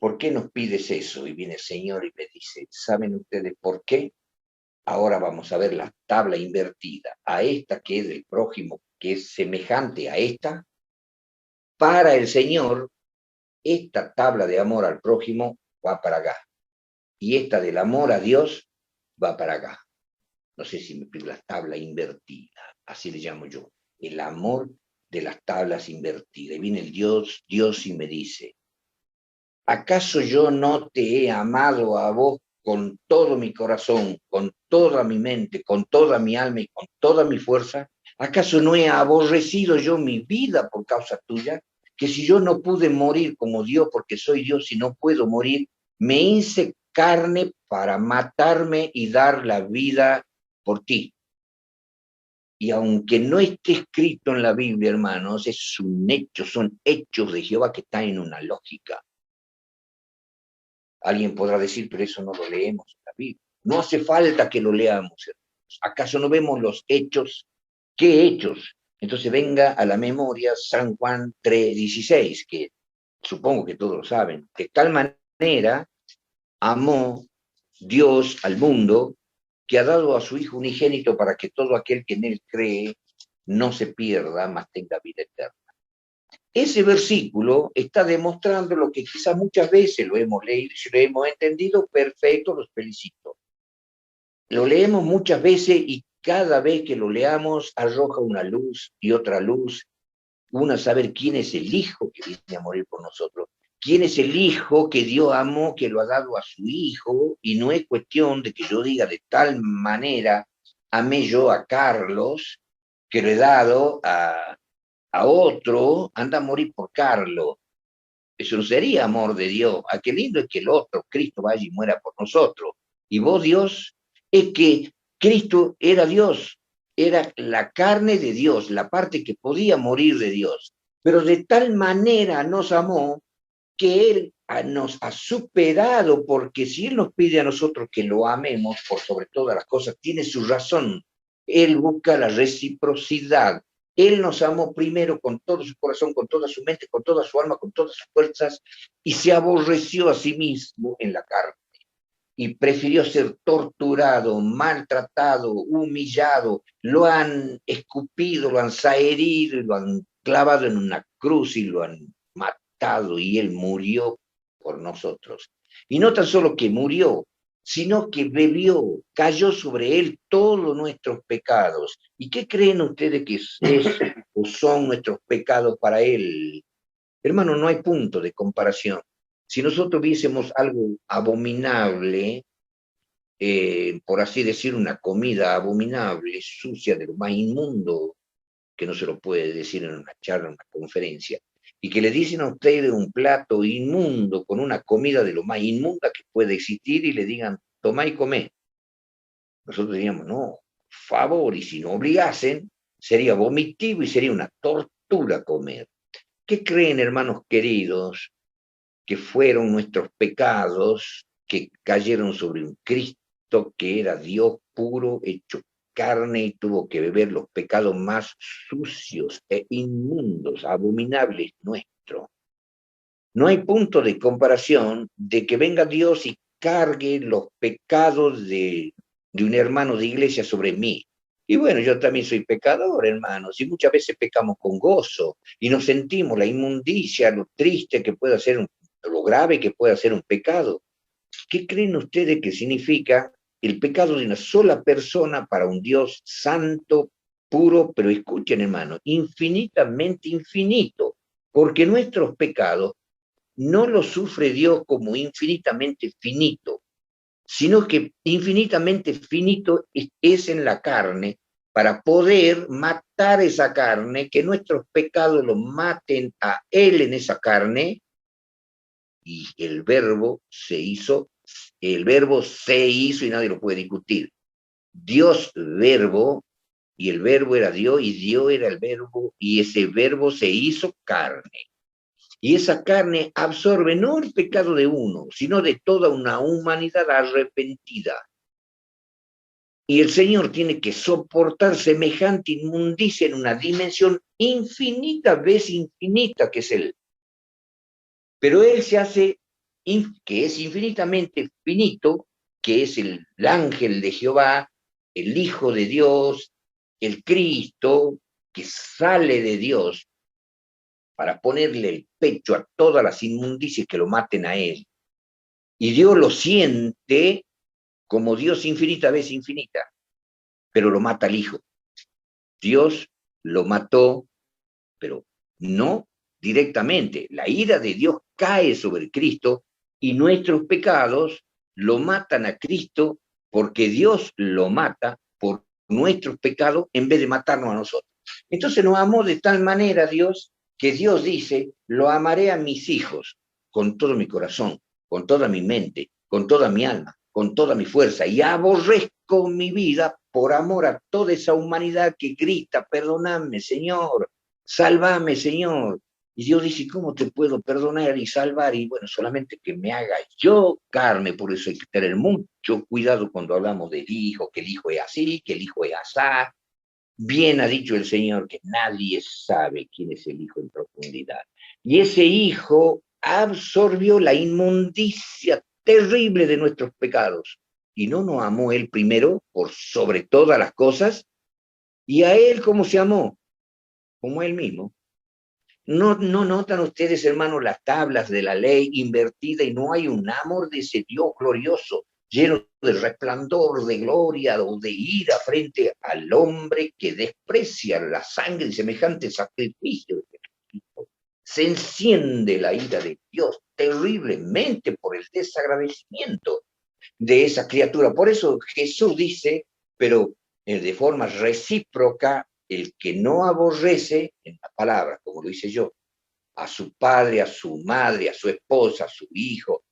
¿por qué nos pides eso? Y viene el Señor y me dice, ¿saben ustedes por qué? Ahora vamos a ver la tabla invertida. A esta que es del prójimo, que es semejante a esta, para el Señor, esta tabla de amor al prójimo va para acá. Y esta del amor a Dios va para acá. No sé si me pide la tabla invertida, así le llamo yo. El amor de las tablas invertidas. Y viene el Dios y me dice, ¿acaso yo no te he amado a vos con todo mi corazón, con toda mi mente, con toda mi alma y con toda mi fuerza? ¿Acaso no he aborrecido yo mi vida por causa tuya? Que si yo no pude morir como Dios, porque soy Dios y no puedo morir, me hice carne para matarme y dar la vida por ti. Y aunque no esté escrito en la Biblia, hermanos, es un hecho, son hechos de Jehová que están en una lógica. Alguien podrá decir, pero eso no lo leemos en la Biblia. No hace falta que lo leamos, hermanos. ¿Acaso no vemos los hechos? ¿Qué hechos? Entonces venga a la memoria San Juan 3:16, que supongo que todos lo saben. De tal manera amó Dios al mundo que ha dado a su Hijo unigénito para que todo aquel que en él cree no se pierda, mas tenga vida eterna. Ese versículo está demostrando lo que quizás muchas veces lo hemos leído y si lo hemos entendido, perfecto, los felicito. Lo leemos muchas veces y cada vez que lo leamos arroja una luz y otra luz. Una, saber quién es el Hijo que viene a morir por nosotros. ¿Quién es el Hijo que Dios amó, que lo ha dado a su Hijo? Y no es cuestión de que yo diga de tal manera, amé yo a Carlos, que lo he dado a otro, anda a morir por Carlos. Eso no sería amor de Dios. ¿A qué lindo es que el otro, Cristo, vaya y muera por nosotros? Y vos, Dios, es que Cristo era Dios, era la carne de Dios, la parte que podía morir de Dios. Pero de tal manera nos amó que Él nos ha superado, porque si Él nos pide a nosotros que lo amemos por sobre todas las cosas, tiene su razón. Él busca la reciprocidad. Él nos amó primero con todo su corazón, con toda su mente, con toda su alma, con todas sus fuerzas, y se aborreció a sí mismo en la carne. Y prefirió ser torturado, maltratado, humillado. Lo han escupido, lo han saherido, lo han clavado en una cruz y lo han matado. Y él murió por nosotros. Y no tan solo que murió, sino que bebió, cayó sobre él todos nuestros pecados. ¿Y qué creen ustedes que es o son nuestros pecados para él? Hermano, no hay punto de comparación. Si nosotros viésemos algo abominable, por así decir, una comida abominable, sucia, de lo más inmundo, que no se lo puede decir en una charla, en una conferencia, y que le dicen a ustedes un plato inmundo con una comida de lo más inmunda que puede existir y le digan, tomá y comé. Nosotros diríamos, no, por favor, y si no obligasen, sería vomitivo y sería una tortura comer. ¿Qué creen, hermanos queridos, que fueron nuestros pecados que cayeron sobre un Cristo que era Dios puro, hecho carne y tuvo que beber los pecados más sucios e inmundos, abominables nuestros? No hay punto de comparación de que venga Dios y cargue los pecados de un hermano de iglesia sobre mí. Y bueno, yo también soy pecador, hermanos, y muchas veces pecamos con gozo y nos sentimos la inmundicia, lo triste que puede ser, lo grave que puede ser un pecado. ¿Qué creen ustedes que significa el pecado de una sola persona para un Dios santo, puro, pero escuchen, hermano, infinitamente infinito? Porque nuestros pecados no lo sufre Dios como infinitamente finito, sino que infinitamente finito es en la carne para poder matar esa carne, que nuestros pecados lo maten a Él en esa carne, y el verbo se hizo y nadie lo puede discutir. Dios verbo, y el verbo era Dios, y Dios era el verbo, y ese verbo se hizo carne. Y esa carne absorbe no el pecado de uno, sino de toda una humanidad arrepentida. Y el Señor tiene que soportar semejante inmundicia en una dimensión infinita, vez infinita que es Él. Pero Él se hace que es infinitamente finito, que es el ángel de Jehová, el Hijo de Dios, el Cristo, que sale de Dios para ponerle el pecho a todas las inmundicias que lo maten a él. Y Dios lo siente como Dios infinita vez infinita, pero lo mata al Hijo. Dios lo mató, pero no directamente. La ira de Dios cae sobre Cristo y nuestros pecados lo matan a Cristo porque Dios lo mata por nuestros pecados en vez de matarnos a nosotros. Entonces nos amó de tal manera Dios que Dios dice, lo amaré a mis hijos con todo mi corazón, con toda mi mente, con toda mi alma, con toda mi fuerza, y aborrezco mi vida por amor a toda esa humanidad que grita, perdóname, Señor, sálvame, Señor. Y Dios dice, ¿cómo te puedo perdonar y salvar? Y bueno, solamente que me haga yo carne, por eso hay que tener mucho cuidado cuando hablamos del Hijo, que el Hijo es así, que el Hijo es asá. Bien ha dicho el Señor que nadie sabe quién es el Hijo en profundidad. Y ese Hijo absorbió la inmundicia terrible de nuestros pecados. Y no nos amó Él primero por sobre todas las cosas. Y a Él, ¿cómo se amó? Como Él mismo. No notan ustedes, hermanos, las tablas de la ley invertida y no hay un amor de ese Dios glorioso, lleno de resplandor, de gloria o de ira frente al hombre que desprecia la sangre y semejante sacrificio de Cristo. Se enciende la ira de Dios terriblemente por el desagradecimiento de esa criatura. Por eso Jesús dice, pero de forma recíproca, el que no aborrece, en la palabra, como lo hice yo, a su padre, a su madre, a su esposa, a su hijo,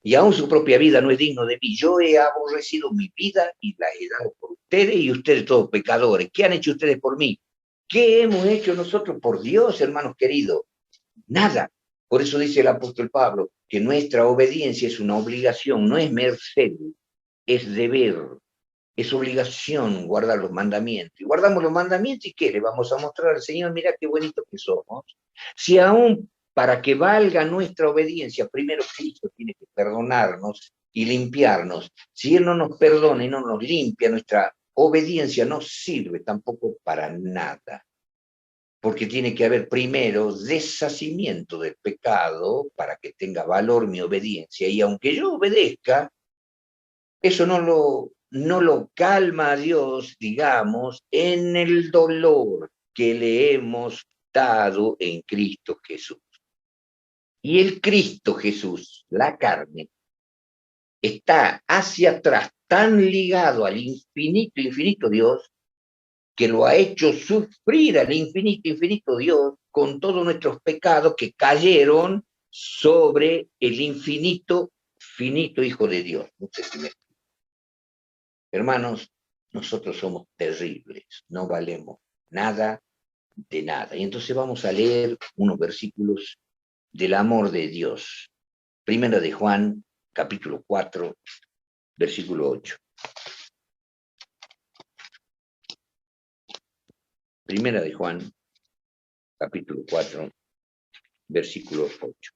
y aún su propia vida no es digno de mí. Yo he aborrecido mi vida y la he dado por ustedes y ustedes todos pecadores. ¿Qué han hecho ustedes por mí? ¿Qué hemos hecho nosotros por Dios, hermanos queridos? Nada. Por eso dice el apóstol Pablo que nuestra obediencia es una obligación, no es merced, es deber, es obligación guardar los mandamientos. Y guardamos los mandamientos y ¿qué? Le vamos a mostrar al Señor, mira qué bonito que somos. Si aún para que valga nuestra obediencia, primero Cristo tiene que perdonarnos y limpiarnos. Si Él no nos perdona y no nos limpia, nuestra obediencia no sirve tampoco para nada. Porque tiene que haber primero deshacimiento del pecado para que tenga valor mi obediencia. Y aunque yo obedezca, eso no lo calma a Dios, digamos, en el dolor que le hemos dado en Cristo Jesús. Y el Cristo Jesús, la carne, está hacia atrás tan ligado al infinito, infinito Dios, que lo ha hecho sufrir al infinito, infinito Dios con todos nuestros pecados que cayeron sobre el infinito, finito Hijo de Dios. No sé si me Hermanos, nosotros somos terribles, no valemos nada de nada. Y entonces vamos a leer unos versículos del amor de Dios. Primera de Juan, capítulo 4, versículo 8. Primera de Juan, capítulo 4, versículo 8.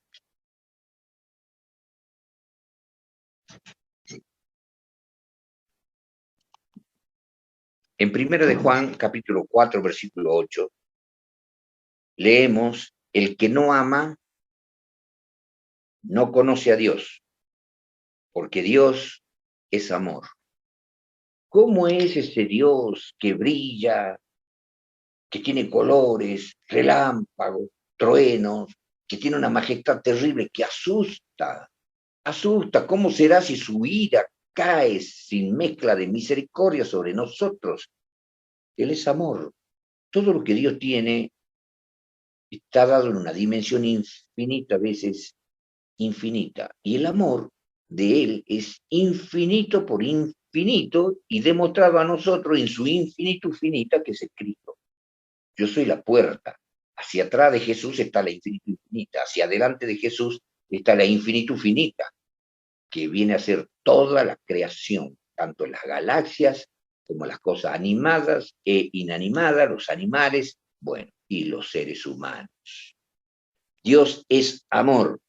En Primera de Juan, capítulo 4, versículo 8, leemos, el que no ama no conoce a Dios, porque Dios es amor. ¿Cómo es ese Dios que brilla, que tiene colores, relámpagos, truenos, que tiene una majestad terrible que asusta? Asusta. ¿Cómo será si su ira cae sin mezcla de misericordia sobre nosotros? Él es amor. Todo lo que Dios tiene está dado en una dimensión infinita, a veces infinita. Y el amor de Él es infinito por infinito y demostrado a nosotros en su infinito finita, que es el Cristo. Yo soy la puerta. Hacia atrás de Jesús está la infinito infinita. Hacia adelante de Jesús está la infinito finita, que viene a ser toda la creación, tanto las galaxias como las cosas animadas e inanimadas, los animales, bueno, y los seres humanos. Dios es amor.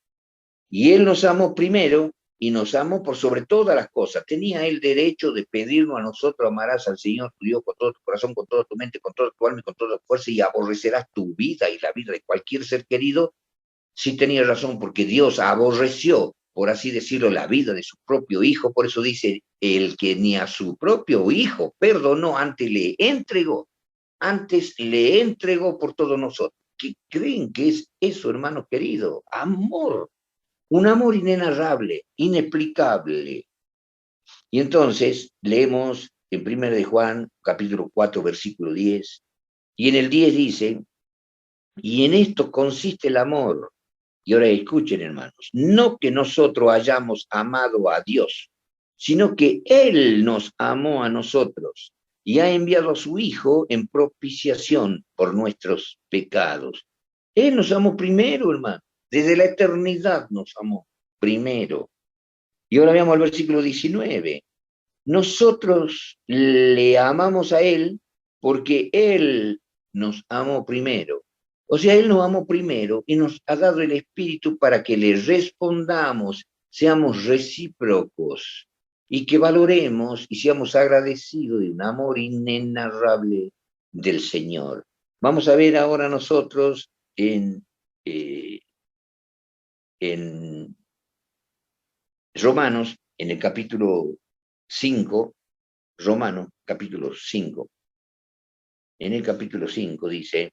Y Él nos amó primero y nos amó por sobre todas las cosas. Tenía el derecho de pedirnos a nosotros: amarás al Señor tu Dios con todo tu corazón, con toda tu mente, con toda tu alma y con toda tu fuerza, y aborrecerás tu vida y la vida de cualquier ser querido. Sí tenía razón, porque Dios aborreció, por así decirlo, la vida de su propio Hijo. Por eso dice: el que ni a su propio Hijo perdonó, antes le entregó por todos nosotros. ¿Qué creen que es eso, hermano querido? Amor, un amor inenarrable, inexplicable. Y entonces leemos en 1 de Juan, capítulo 4, versículo 10, y en el 10 dice: y en esto consiste el amor. Y ahora escuchen, hermanos, no que nosotros hayamos amado a Dios, sino que Él nos amó a nosotros y ha enviado a su Hijo en propiciación por nuestros pecados. Él nos amó primero, hermano. Desde la eternidad nos amó primero. Y ahora veamos el versículo 19. Nosotros le amamos a Él porque Él nos amó primero. O sea, Él nos amó primero y nos ha dado el Espíritu para que le respondamos, seamos recíprocos y que valoremos y seamos agradecidos de un amor inenarrable del Señor. Vamos a ver ahora nosotros eh, en Romanos, en el capítulo 5, Romanos capítulo 5. En el capítulo 5 dice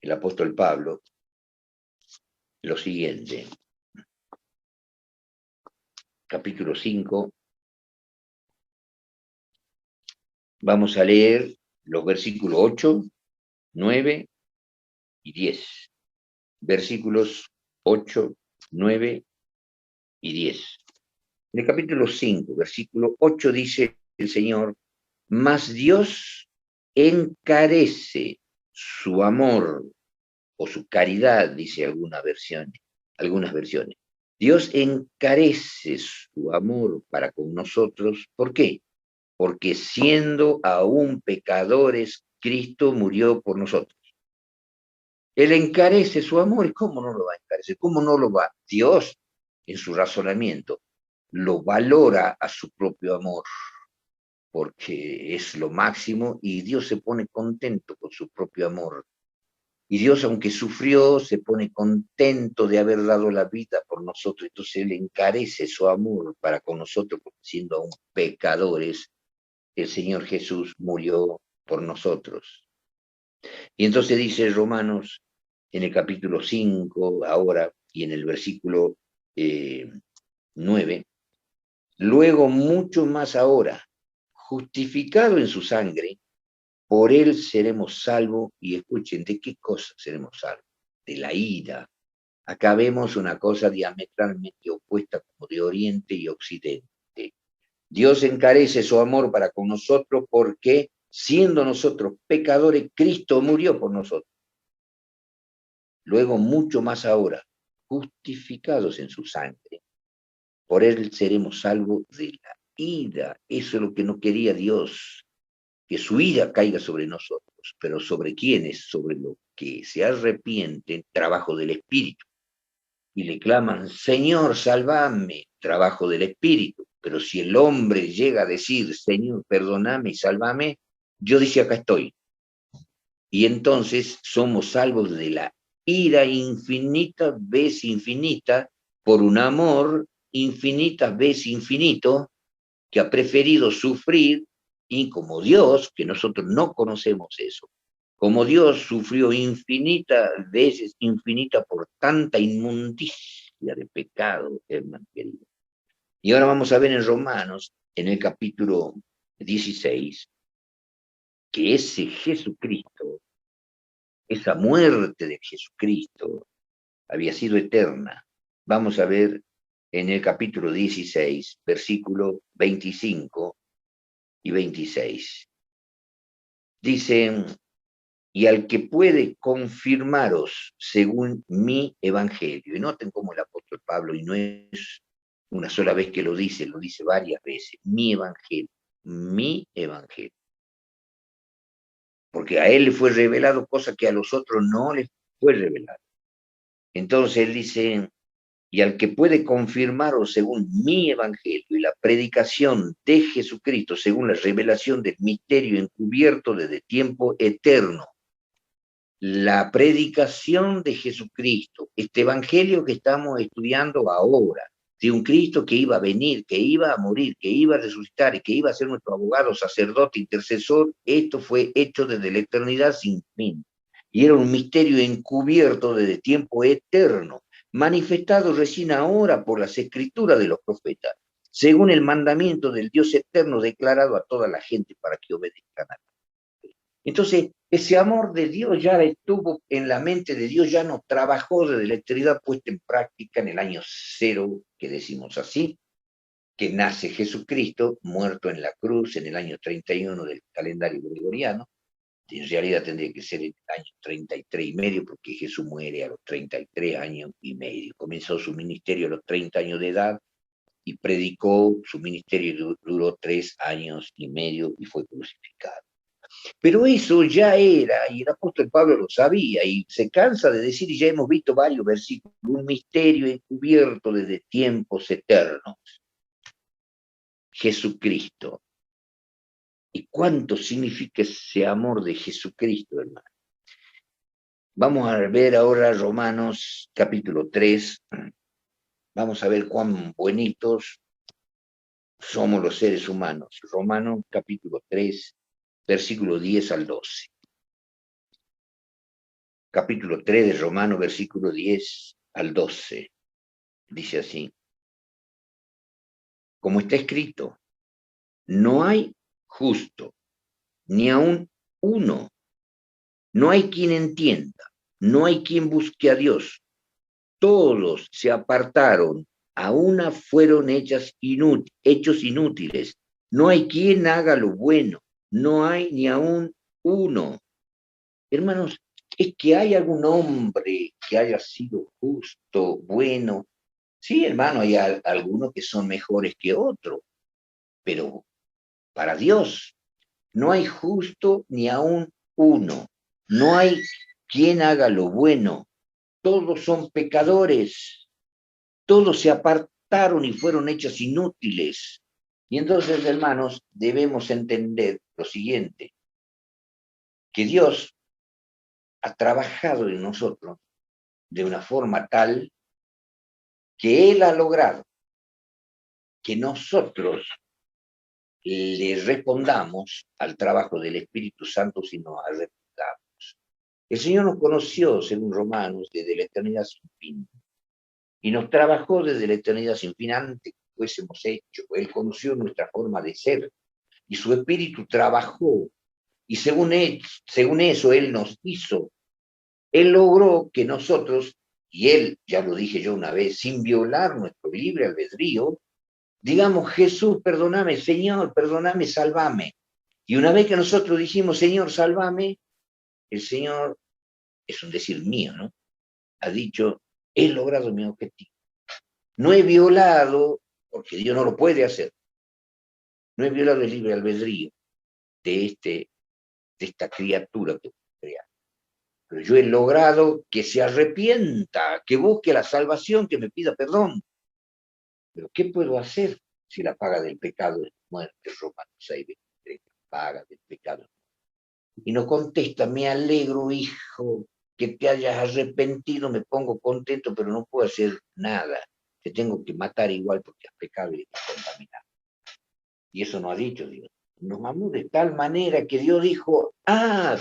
el apóstol Pablo lo siguiente. Capítulo 5, vamos a leer los versículos 8, 9 y 10. Versículos 8, 9 y 10. En el capítulo 5, versículo 8 dice el Señor: mas Dios encarece su amor o su caridad, dice algunas versiones. Dios encarece su amor para con nosotros. ¿Por qué? Porque siendo aún pecadores, Cristo murió por nosotros. Él encarece su amor. ¿Y cómo no lo va a encarecer? ¿Cómo no lo va? Dios, en su razonamiento, lo valora a su propio amor, porque es lo máximo, y Dios se pone contento con su propio amor. Y Dios, aunque sufrió, se pone contento de haber dado la vida por nosotros. Entonces Él encarece su amor para con nosotros, porque siendo aún pecadores, el Señor Jesús murió por nosotros. Y entonces dice Romanos, en el capítulo 5, ahora, y en el versículo 9, luego mucho más ahora, justificado en su sangre, por Él seremos salvos. Y escuchen, ¿de qué cosa seremos salvos? De la ira. Acá vemos una cosa diametralmente opuesta, como de Oriente y Occidente. Dios encarece su amor para con nosotros porque, siendo nosotros pecadores, Cristo murió por nosotros. Luego, mucho más ahora, justificados en su sangre, por Él seremos salvos de la ira. Eso es lo que no quería Dios, que su ira caiga sobre nosotros. ¿Pero sobre quiénes? Sobre los que se arrepienten, trabajo del Espíritu, y le claman: Señor, salvame, trabajo del Espíritu. Pero si el hombre llega a decir: Señor, perdóname y sálvame, yo dice: acá estoy. Y entonces somos salvos de la ira infinita vez infinita, por un amor infinita vez infinito, que ha preferido sufrir. Y como Dios, que nosotros no conocemos eso, como Dios sufrió infinitas veces, infinita, por tanta inmundicia de pecado, hermano querido. Y ahora vamos a ver en Romanos, en el capítulo 16, que ese Jesucristo, esa muerte de Jesucristo, había sido eterna. Vamos a ver en el capítulo 16, versículo 25 y 26. Dicen: y al que puede confirmaros según mi evangelio. Y noten cómo el apóstol Pablo, y no es una sola vez que lo dice varias veces: mi evangelio. Porque a él le fue revelado cosa que a los otros no les fue revelado. Entonces él dice, y al que puede confirmaros según mi evangelio y la predicación de Jesucristo, según la revelación del misterio encubierto desde tiempo eterno. La predicación de Jesucristo, este evangelio que estamos estudiando ahora, de un Cristo que iba a venir, que iba a morir, que iba a resucitar y que iba a ser nuestro abogado, sacerdote, intercesor, esto fue hecho desde la eternidad sin fin. Y era un misterio encubierto desde tiempo eterno, manifestado recién ahora por las escrituras de los profetas, según el mandamiento del Dios eterno declarado a toda la gente para que obedezcan a Él. Entonces, ese amor de Dios ya estuvo en la mente de Dios, ya no trabajó desde la eternidad puesta en práctica en el año cero, que decimos así, que nace Jesucristo, muerto en la cruz en el año 31 del calendario gregoriano. En realidad tendría que ser en el año 33 y medio, porque Jesús muere a los 33 años y medio. Comenzó su ministerio a los 30 años de edad y predicó, su ministerio duró 3 años y medio y fue crucificado. Pero eso ya era, y el apóstol Pablo lo sabía, y se cansa de decir, y ya hemos visto varios versículos, un misterio encubierto desde tiempos eternos. Jesucristo. ¿Y cuánto significa ese amor de Jesucristo, hermano? Vamos a ver ahora Romanos capítulo 3. Vamos a ver cuán bonitos somos los seres humanos. Romanos capítulo 3, versículo 10 al 12. Capítulo 3 de Romanos, versículo 10 al 12. Dice así: como está escrito, no hay justo, ni aun uno. No hay quien entienda, no hay quien busque a Dios. Todos se apartaron, a una fueron hechos inútiles. No hay quien haga lo bueno, no hay ni aun uno. Hermanos, es que hay algún hombre que haya sido justo, bueno. Sí, hermano, hay algunos que son mejores que otros, pero para Dios no hay justo ni aun uno. No hay quien haga lo bueno. Todos son pecadores. Todos se apartaron y fueron hechos inútiles. Y entonces, hermanos, debemos entender lo siguiente, que Dios ha trabajado en nosotros de una forma tal que Él ha logrado que nosotros le respondamos al trabajo del Espíritu Santo si nos arrepentamos. El Señor nos conoció, según Romanos, desde la eternidad sin fin, y nos trabajó desde la eternidad sin fin antes que fuésemos hechos. Él conoció nuestra forma de ser, y su Espíritu trabajó, y según eso Él nos hizo. Él logró que nosotros, y Él, ya lo dije yo una vez, sin violar nuestro libre albedrío, digamos: Jesús, perdóname, Señor, perdóname, sálvame. Y una vez que nosotros dijimos: Señor, sálvame, el Señor, es un decir mío, ¿no?, ha dicho: he logrado mi objetivo. No he violado, porque Dios no lo puede hacer, no he violado el libre albedrío de esta criatura que crea. Pero yo he logrado que se arrepienta, que busque la salvación, que me pida perdón. Pero ¿qué puedo hacer si la paga del pecado es muerte? Romanos 6:23, la paga del pecado. Y no contesta: me alegro, hijo, que te hayas arrepentido, me pongo contento, pero no puedo hacer nada. Te tengo que matar igual porque has pecado y estás contaminado. Y eso no ha dicho Dios. Nos amó de tal manera que Dios dijo: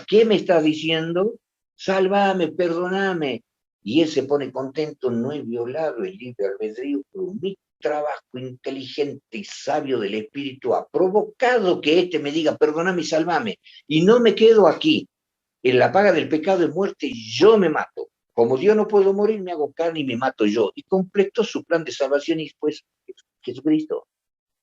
¿qué me estás diciendo? Sálvame, perdóname. Y Él se pone contento: no he violado el libre albedrío, pero mi trabajo inteligente y sabio del Espíritu ha provocado que éste me diga: perdóname y sálvame. Y no me quedo aquí. En la paga del pecado es muerte y yo me mato. Como Dios no puedo morir, me hago carne y me mato yo. Y completó su plan de salvación, y después Jesucristo.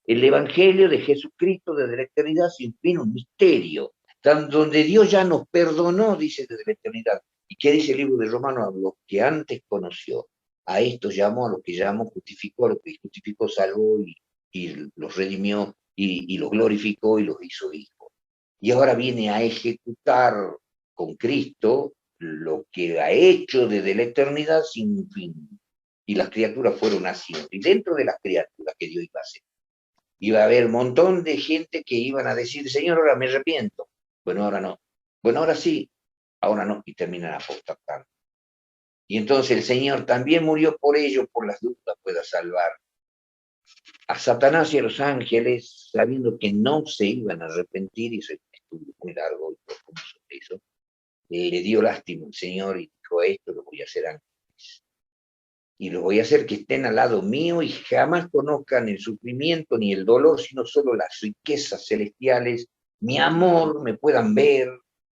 El Evangelio de Jesucristo desde la eternidad sin fin, un misterio, donde Dios ya nos perdonó, dice, desde la eternidad. ¿Y qué dice el libro de Romanos? A los que antes conoció, a estos llamó, a los que llamó justificó, a los que justificó salvó, y los redimió, y los glorificó y los hizo hijos. Y ahora viene a ejecutar con Cristo lo que ha hecho desde la eternidad sin fin. Y las criaturas fueron haciendo. Y dentro de las criaturas que Dios iba a hacer, iba a haber un montón de gente que iban a decir, Señor, ahora me arrepiento. Bueno, ahora no. Bueno, ahora sí. Ahora no. Y terminan apostatando. Y entonces el Señor también murió por ello, por las dudas pueda salvar a Satanás y a los ángeles, sabiendo que no se iban a arrepentir, y se estuvo muy largo y profundo sobre eso. Le dio lástima al Señor y dijo, esto lo voy a hacer ángeles. Y lo voy a hacer que estén al lado mío y jamás conozcan el sufrimiento ni el dolor, sino solo las riquezas celestiales, mi amor, me puedan ver,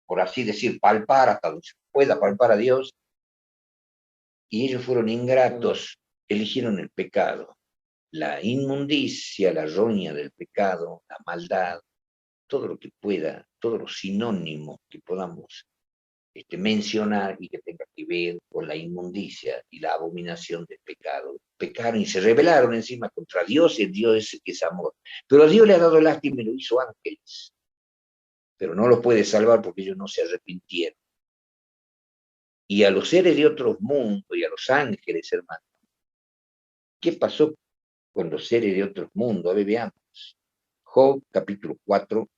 por así decir, palpar hasta donde se pueda palpar a Dios. Y ellos fueron ingratos, eligieron el pecado, la inmundicia, la roña del pecado, la maldad, todo lo que pueda, todos los sinónimos que podamos mencionar y que tenga que ver con la inmundicia y la abominación del pecado. Pecaron y se rebelaron encima contra Dios, el Dios que es amor. Pero a Dios le ha dado lástima y lo hizo ángeles. Pero no los puede salvar porque ellos no se arrepintieron. Y a los seres de otros mundos y a los ángeles, hermanos, ¿qué pasó con los seres de otros mundos? A ver, veamos. Job, capítulo 4,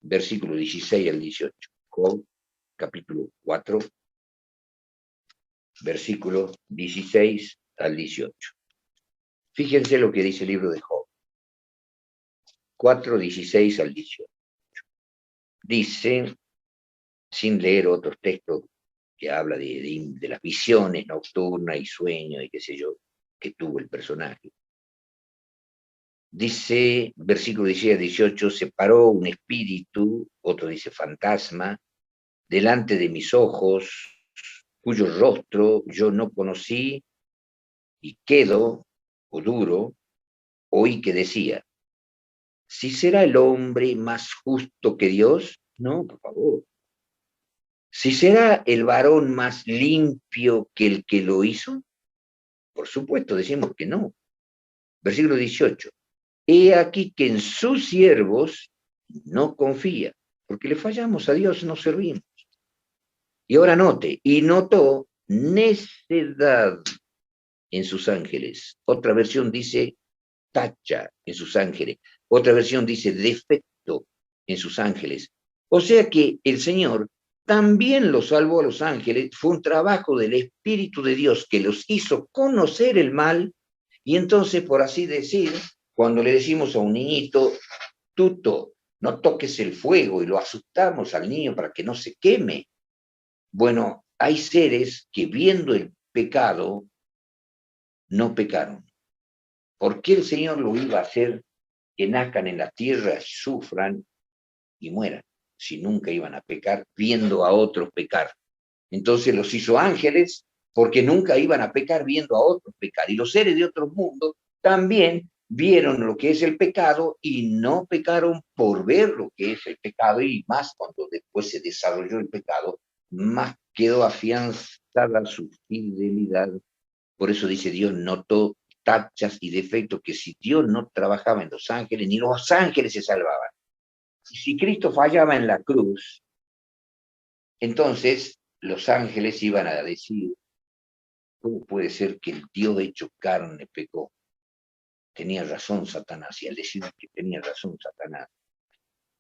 versículo 16 al 18. Job, capítulo 4, versículo 16 al 18. Fíjense lo que dice el libro de Job. 4, 16 al 18. Dice, sin leer otros textos que habla de las visiones nocturnas y sueños y qué sé yo, que tuvo el personaje. Dice, versículo 16 al 18, se paró un espíritu, otro dice fantasma, delante de mis ojos, cuyo rostro yo no conocí, y quedo, o duro, oí que decía, ¿si será el hombre más justo que Dios? No, por favor. ¿Si será el varón más limpio que el que lo hizo? Por supuesto, decimos que no. Versículo 18. He aquí que en sus siervos no confía, porque le fallamos a Dios, no servimos. Y ahora note, y notó necedad en sus ángeles. Otra versión dice tacha en sus ángeles. Otra versión dice defecto en sus ángeles. O sea que el Señor también los salvó a los ángeles. Fue un trabajo del Espíritu de Dios que los hizo conocer el mal. Y entonces, por así decir, cuando le decimos a un niñito, tuto, no toques el fuego y lo asustamos al niño para que no se queme. Bueno, hay seres que viendo el pecado no pecaron. ¿Por qué el Señor lo iba a hacer que nazcan en la tierra, sufran y mueran, si nunca iban a pecar viendo a otros pecar? Entonces los hizo ángeles porque nunca iban a pecar viendo a otros pecar. Y los seres de otros mundos también vieron lo que es el pecado y no pecaron por ver lo que es el pecado, y más cuando después se desarrolló el pecado, más quedó afianzada su fidelidad. Por eso dice Dios, notó tachas y defectos que si Dios no trabajaba en los ángeles, ni los ángeles se salvaban. Y si Cristo fallaba en la cruz, entonces los ángeles iban a decir, ¿cómo puede ser que el Dios hecho carne pecó? Tenía razón Satanás, y al decir que tenía razón Satanás,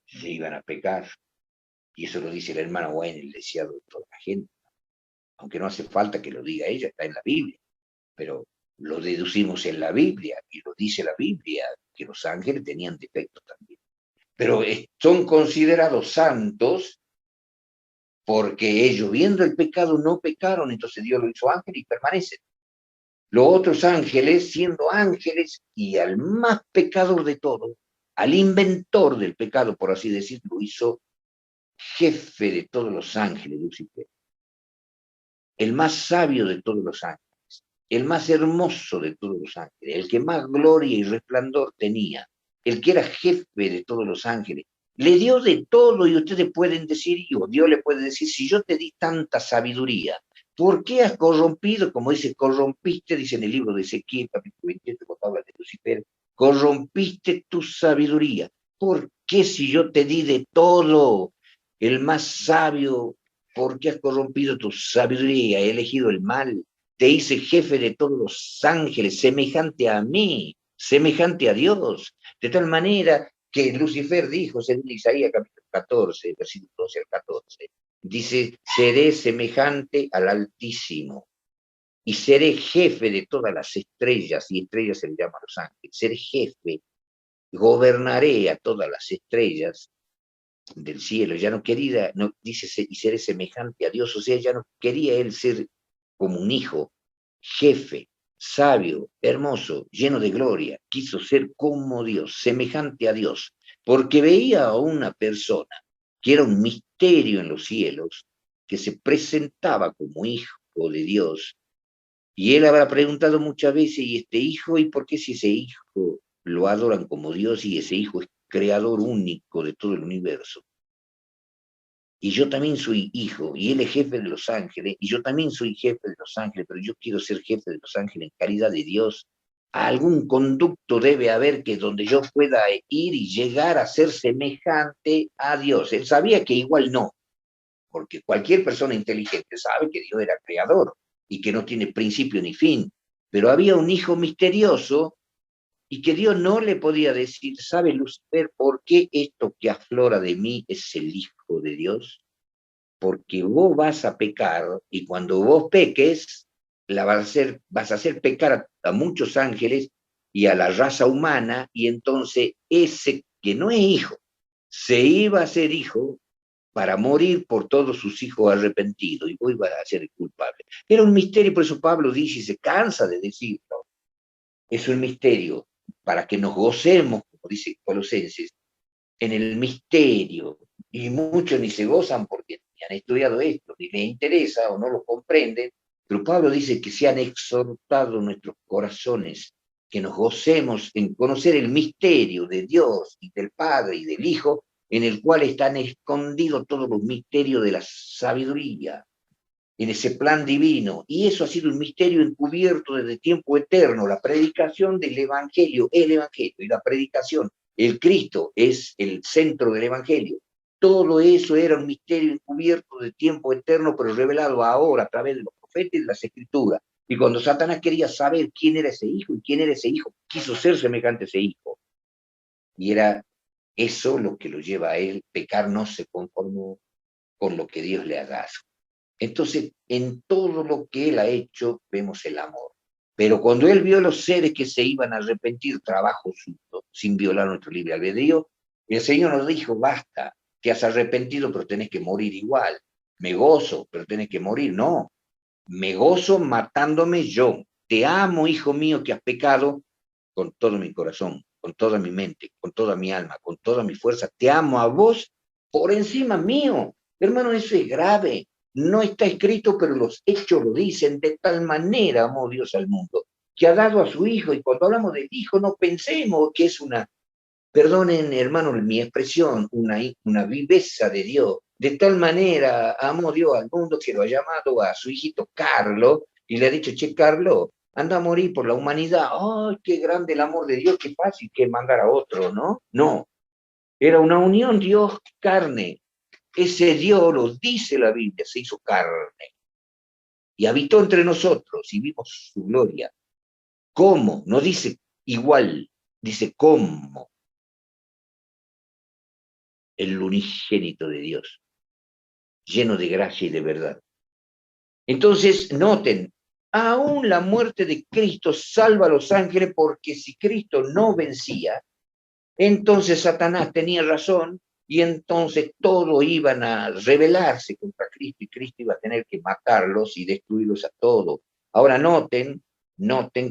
se iban a pecar. Y eso lo dice el hermano Wayne, el deseado de toda la gente. Aunque no hace falta que lo diga ella, está en la Biblia. Pero lo deducimos en la Biblia, y lo dice la Biblia, que los ángeles tenían defectos también. Pero son considerados santos porque ellos, viendo el pecado, no pecaron, entonces Dios lo hizo ángel y permanecen. Los otros ángeles, siendo ángeles, y al más pecador de todo, al inventor del pecado, por así decirlo, hizo jefe de todos los ángeles, Lucifer, el más sabio de todos los ángeles, el más hermoso de todos los ángeles, el que más gloria y resplandor tenía, el que era jefe de todos los ángeles, le dio de todo. Y ustedes pueden decir, o Dios le puede decir, si yo te di tanta sabiduría, ¿por qué has corrompido? Como dice, corrompiste, dice en el libro de Ezequiel, capítulo 28, cuando habla de Lucifer, corrompiste tu sabiduría. ¿Por qué si yo te di de todo, el más sabio, porque has corrompido tu sabiduría, he elegido el mal, te hice jefe de todos los ángeles, semejante a mí, semejante a Dios, de tal manera que Lucifer dijo, según Isaías capítulo 14, versículo 12 al 14, dice, seré semejante al Altísimo, y seré jefe de todas las estrellas, y estrellas se le llama a los ángeles, seré jefe, gobernaré a todas las estrellas del cielo, ya no quería, no, dice, y seré semejante a Dios, o sea, ya no quería él ser como un hijo, jefe, sabio, hermoso, lleno de gloria, quiso ser como Dios, semejante a Dios, porque veía a una persona que era un misterio en los cielos, que se presentaba como hijo de Dios, y él habrá preguntado muchas veces, ¿y este hijo? ¿Y por qué si ese hijo lo adoran como Dios y ese hijo es creador único de todo el universo? Y yo también soy hijo, y él es jefe de los ángeles, y yo también soy jefe de los ángeles, pero yo quiero ser jefe de los ángeles en caridad de Dios. Algún conducto debe haber que donde yo pueda ir y llegar a ser semejante a Dios. Él sabía que igual no, porque cualquier persona inteligente sabe que Dios era creador y que no tiene principio ni fin, pero había un hijo misterioso y que Dios no le podía decir, ¿sabe Lucifer por qué esto que aflora de mí es el Hijo de Dios? Porque vos vas a pecar y cuando vos peques, vas a hacer pecar a muchos ángeles y a la raza humana, y entonces ese que no es hijo, se iba a ser hijo para morir por todos sus hijos arrepentidos, y vos ibas a ser el culpable. Era un misterio, por eso Pablo dice, y se cansa de decirlo, es un misterio para que nos gocemos, como dice Colosenses, en el misterio, y muchos ni se gozan porque ni han estudiado esto, ni les interesa o no lo comprenden, pero Pablo dice que se han exhortado nuestros corazones, que nos gocemos en conocer el misterio de Dios y del Padre y del Hijo, en el cual están escondidos todos los misterios de la sabiduría, en ese plan divino, y eso ha sido un misterio encubierto desde tiempo eterno, la predicación del Evangelio, el Evangelio y la predicación, el Cristo es el centro del Evangelio. Todo eso era un misterio encubierto de tiempo eterno, pero revelado ahora a través de los profetas y de las Escrituras. Y cuando Satanás quería saber quién era ese hijo y quién era ese hijo, quiso ser semejante a ese hijo. Y era eso lo que lo lleva a él, pecar no se conformó con lo que Dios le haga. Entonces, en todo lo que él ha hecho, vemos el amor. Pero cuando él vio los seres que se iban a arrepentir, trabajo suyo, sin violar nuestro libre albedrío, el Señor nos dijo, basta, te has arrepentido, pero tenés que morir igual. Me gozo, pero tenés que morir. No, me gozo matándome yo. Te amo, hijo mío, que has pecado con todo mi corazón, con toda mi mente, con toda mi alma, con toda mi fuerza. Te amo a vos por encima mío. Hermano, eso es grave. No está escrito, pero los hechos lo dicen. De tal manera amó Dios al mundo, que ha dado a su Hijo. Y cuando hablamos del Hijo, no pensemos que es una, perdonen hermano mi expresión, una viveza de Dios. De tal manera amó Dios al mundo que lo ha llamado a su hijito Carlos y le ha dicho, che, Carlos, anda a morir por la humanidad. ¡Ay, qué grande el amor de Dios! Qué fácil que mandar a otro, ¿no? No, era una unión Dios-carne. Ese Dios, lo dice la Biblia, se hizo carne y habitó entre nosotros y vimos su gloria. ¿Cómo? No dice igual, dice cómo. El unigénito de Dios, lleno de gracia y de verdad. Entonces, noten, aún la muerte de Cristo salva a los ángeles, porque si Cristo no vencía, entonces Satanás tenía razón y entonces todos iban a rebelarse contra Cristo y Cristo iba a tener que matarlos y destruirlos a todos. Ahora noten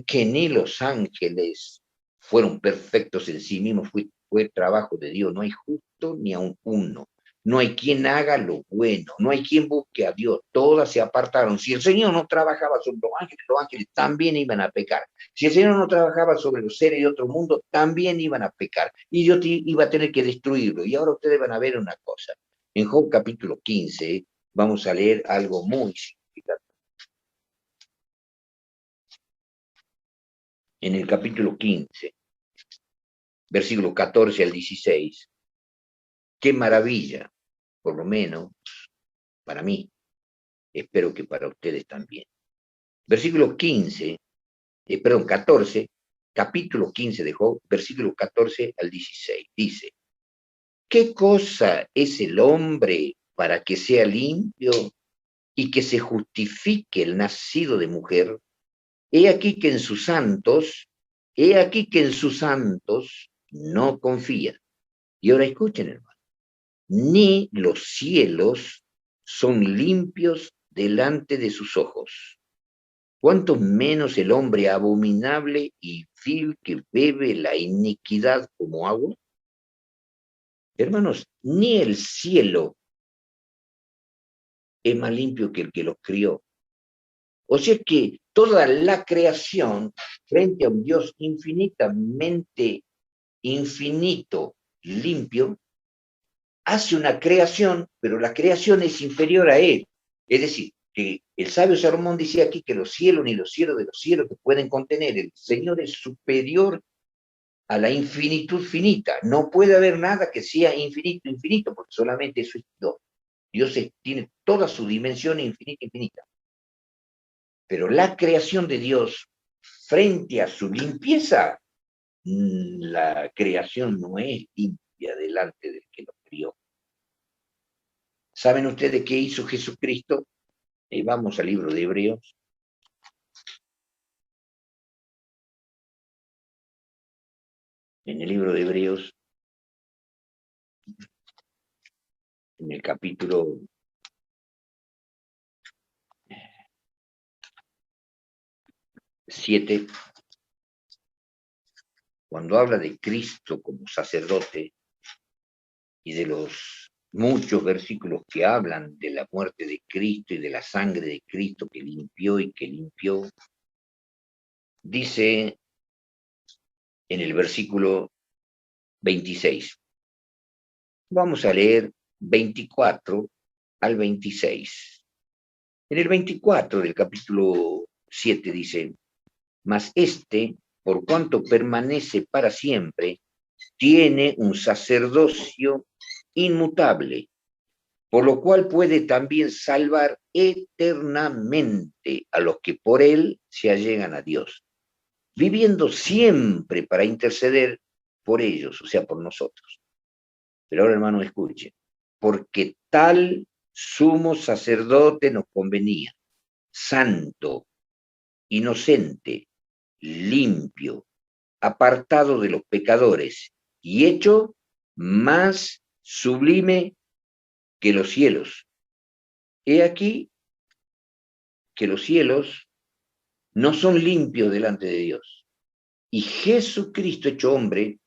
que ni los ángeles fueron perfectos en sí mismos, fue trabajo de Dios, no hay justo ni aun uno. No hay quien haga lo bueno, no hay quien busque a Dios, todas se apartaron. Si el Señor no trabajaba sobre los ángeles también iban a pecar. Si el Señor no trabajaba sobre los seres de otro mundo, también iban a pecar. Y Dios iba a tener que destruirlo. Y ahora ustedes van a ver una cosa. En Job capítulo 15 vamos a leer algo muy significativo. En el capítulo 15, versículo 14 al 16. Qué maravilla, por lo menos para mí, espero que para ustedes también. Versículo 14, capítulo 15 de Job, versículo 14 al 16, dice: ¿qué cosa es el hombre para que sea limpio y que se justifique el nacido de mujer? He aquí que en sus santos, he aquí que en sus santos no confía. Y ahora escuchen, hermano, ni los cielos son limpios delante de sus ojos. ¿Cuánto menos el hombre abominable y vil que bebe la iniquidad como agua? Hermanos, ni el cielo es más limpio que el que los crió. O sea que toda la creación, frente a un Dios infinitamente infinito, limpio, hace una creación, pero la creación es inferior a él. Es decir, que el sabio Salomón dice aquí que los cielos ni los cielos de los cielos que pueden contener, el Señor es superior a la infinitud finita. No puede haber nada que sea infinito, infinito, porque solamente eso es Dios. Dios tiene toda su dimensión infinita, infinita. Pero la creación de Dios, frente a su limpieza, la creación no es limpia delante del que lo crió. ¿Saben ustedes qué hizo Jesucristo? Vamos al libro de Hebreos. En el libro de Hebreos, en el capítulo 7, cuando habla de Cristo como sacerdote y de los muchos versículos que hablan de la muerte de Cristo y de la sangre de Cristo que limpió y que limpió, dice en el versículo 26. Vamos a leer 24 al 26. En el 24 del capítulo 7 dice: mas por cuanto permanece para siempre, tiene un sacerdocio inmutable, por lo cual puede también salvar eternamente a los que por él se allegan a Dios, viviendo siempre para interceder por ellos, o sea, por nosotros. Pero ahora, hermano, escuchen, porque tal sumo sacerdote nos convenía, santo, inocente, limpio, apartado de los pecadores y hecho más sublime que los cielos. He aquí que los cielos no son limpios delante de Dios. Y Jesucristo hecho hombre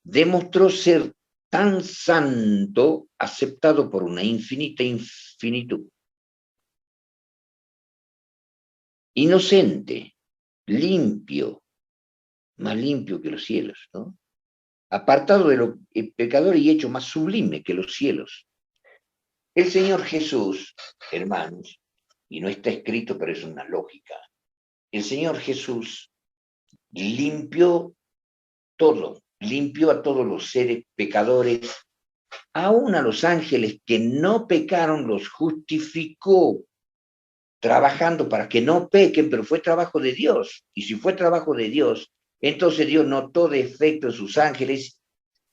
demostró ser tan santo, aceptado por una infinita infinitud, inocente, limpio, más limpio que los cielos, ¿no? Apartado de los pecadores y hecho más sublime que los cielos. El Señor Jesús, hermanos, y no está escrito, pero es una lógica, el Señor Jesús limpió todo, limpió a todos los seres pecadores, aún a los ángeles que no pecaron, los justificó, trabajando para que no pequen, pero fue trabajo de Dios. Y si fue trabajo de Dios, entonces Dios notó defecto en sus ángeles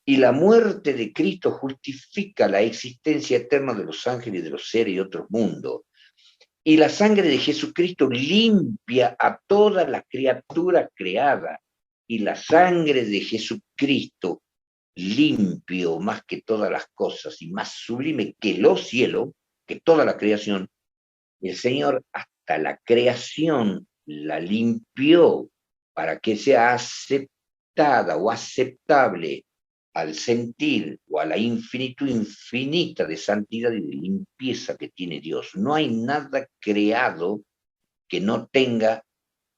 y la muerte de Cristo justifica la existencia eterna de los ángeles y de los seres y otros mundos. Y la sangre de Jesucristo limpia a toda la criatura creada. Y la sangre de Jesucristo limpio más que todas las cosas y más sublime que los cielos, que toda la creación, el Señor hasta la creación la limpió para que sea aceptada o aceptable al sentir o a la infinitud infinita de santidad y de limpieza que tiene Dios. No hay nada creado que no tenga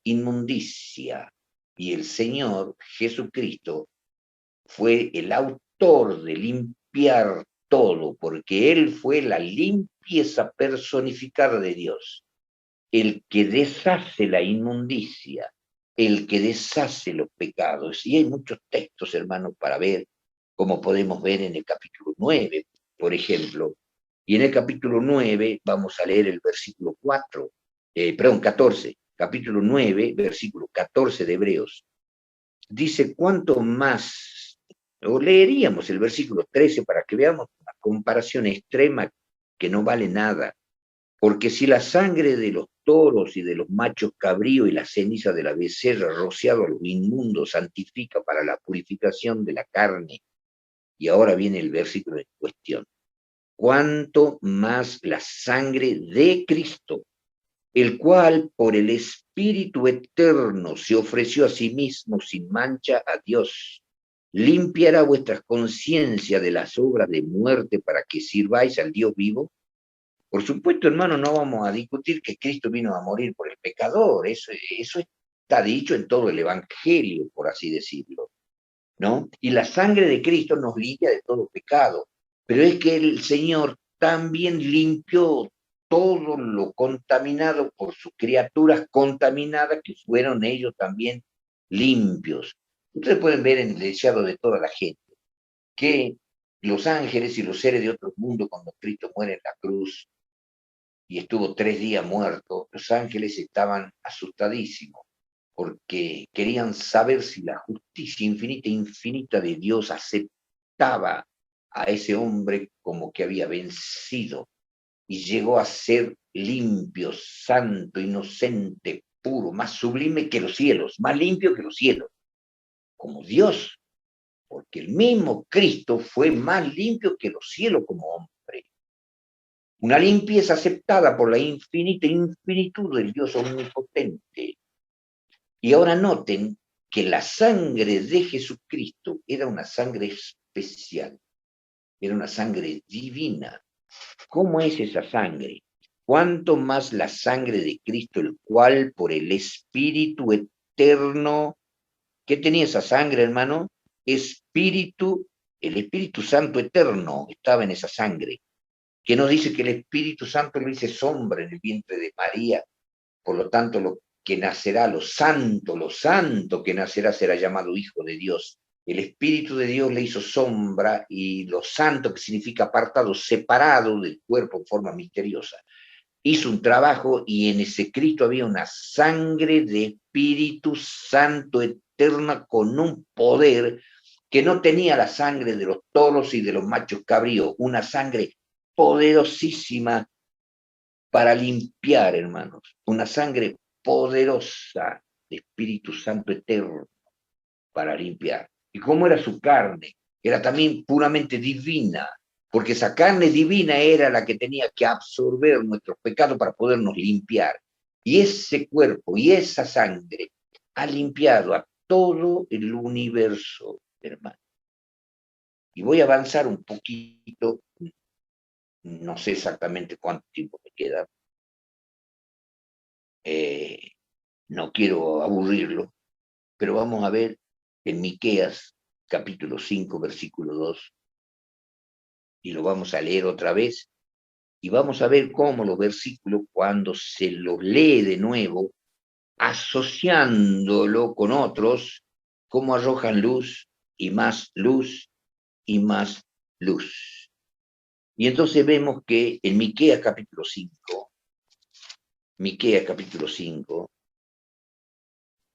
inmundicia. Y el Señor Jesucristo fue el autor de limpiar todo, porque Él fue la limpieza personificada de Dios, el que deshace la inmundicia, el que deshace los pecados. Y hay muchos textos, hermanos, para ver, como podemos ver en el capítulo 9, por ejemplo, Y en el capítulo 9 vamos a leer el versículo 4, 14, capítulo 9, versículo 14 de Hebreos. Dice, cuánto más, o leeríamos el versículo 13 para que veamos una comparación extrema que no vale nada. Porque si la sangre de los toros y de los machos cabríos y la ceniza de la becerra rociado a los inmundos santifica para la purificación de la carne, y ahora viene el versículo en cuestión, cuánto más la sangre de Cristo, el cual por el Espíritu eterno se ofreció a sí mismo sin mancha a Dios, limpiará vuestras conciencias de las obras de muerte para que sirváis al Dios vivo. Por supuesto, hermano, no vamos a discutir que Cristo vino a morir por el pecador, eso está dicho en todo el Evangelio, por así decirlo, ¿no? Y la sangre de Cristo nos limpia de todo pecado, pero es que el Señor también limpió todo lo contaminado por sus criaturas contaminadas, que fueron ellos también limpios. Ustedes pueden ver en el deseado de toda la gente que los ángeles y los seres de otro mundo, cuando Cristo muere en la cruz y estuvo 3 días muerto, los ángeles estaban asustadísimos porque querían saber si la justicia infinita, infinita de Dios aceptaba a ese hombre como que había vencido y llegó a ser limpio, santo, inocente, puro, más sublime que los cielos, más limpio que los cielos, como Dios, porque el mismo Cristo fue más limpio que los cielos como hombre. Una limpieza aceptada por la infinita infinitud del Dios omnipotente. Y ahora noten que la sangre de Jesucristo era una sangre especial, era una sangre divina. ¿Cómo es esa sangre? Cuánto más la sangre de Cristo, el cual por el Espíritu eterno, ¿qué tenía esa sangre, hermano? Espíritu, el Espíritu Santo eterno estaba en esa sangre, que nos dice que el Espíritu Santo lo hizo sombra en el vientre de María, por lo tanto lo que nacerá, lo santo que nacerá será llamado Hijo de Dios. El Espíritu de Dios le hizo sombra y lo santo, que significa apartado, separado del cuerpo en forma misteriosa. Hizo un trabajo y en ese Cristo había una sangre de Espíritu Santo eterna con un poder que no tenía la sangre de los toros y de los machos cabríos, una sangre poderosísima para limpiar, hermanos, una sangre poderosa de Espíritu Santo eterno para limpiar. ¿Y cómo era su carne? Era también puramente divina, porque esa carne divina era la que tenía que absorber nuestros pecados para podernos limpiar. Y ese cuerpo y esa sangre ha limpiado a todo el universo, hermano. Y voy a avanzar un poquito, no sé exactamente cuánto tiempo me queda, no quiero aburrirlo, pero vamos a ver en Miqueas capítulo 5, versículo 2, y lo vamos a leer otra vez, y vamos a ver cómo los versículos, cuando se los lee de nuevo, asociándolo con otros, cómo arrojan luz y más luz y más luz. Y entonces vemos que en Miqueas capítulo 5, Miqueas capítulo 5,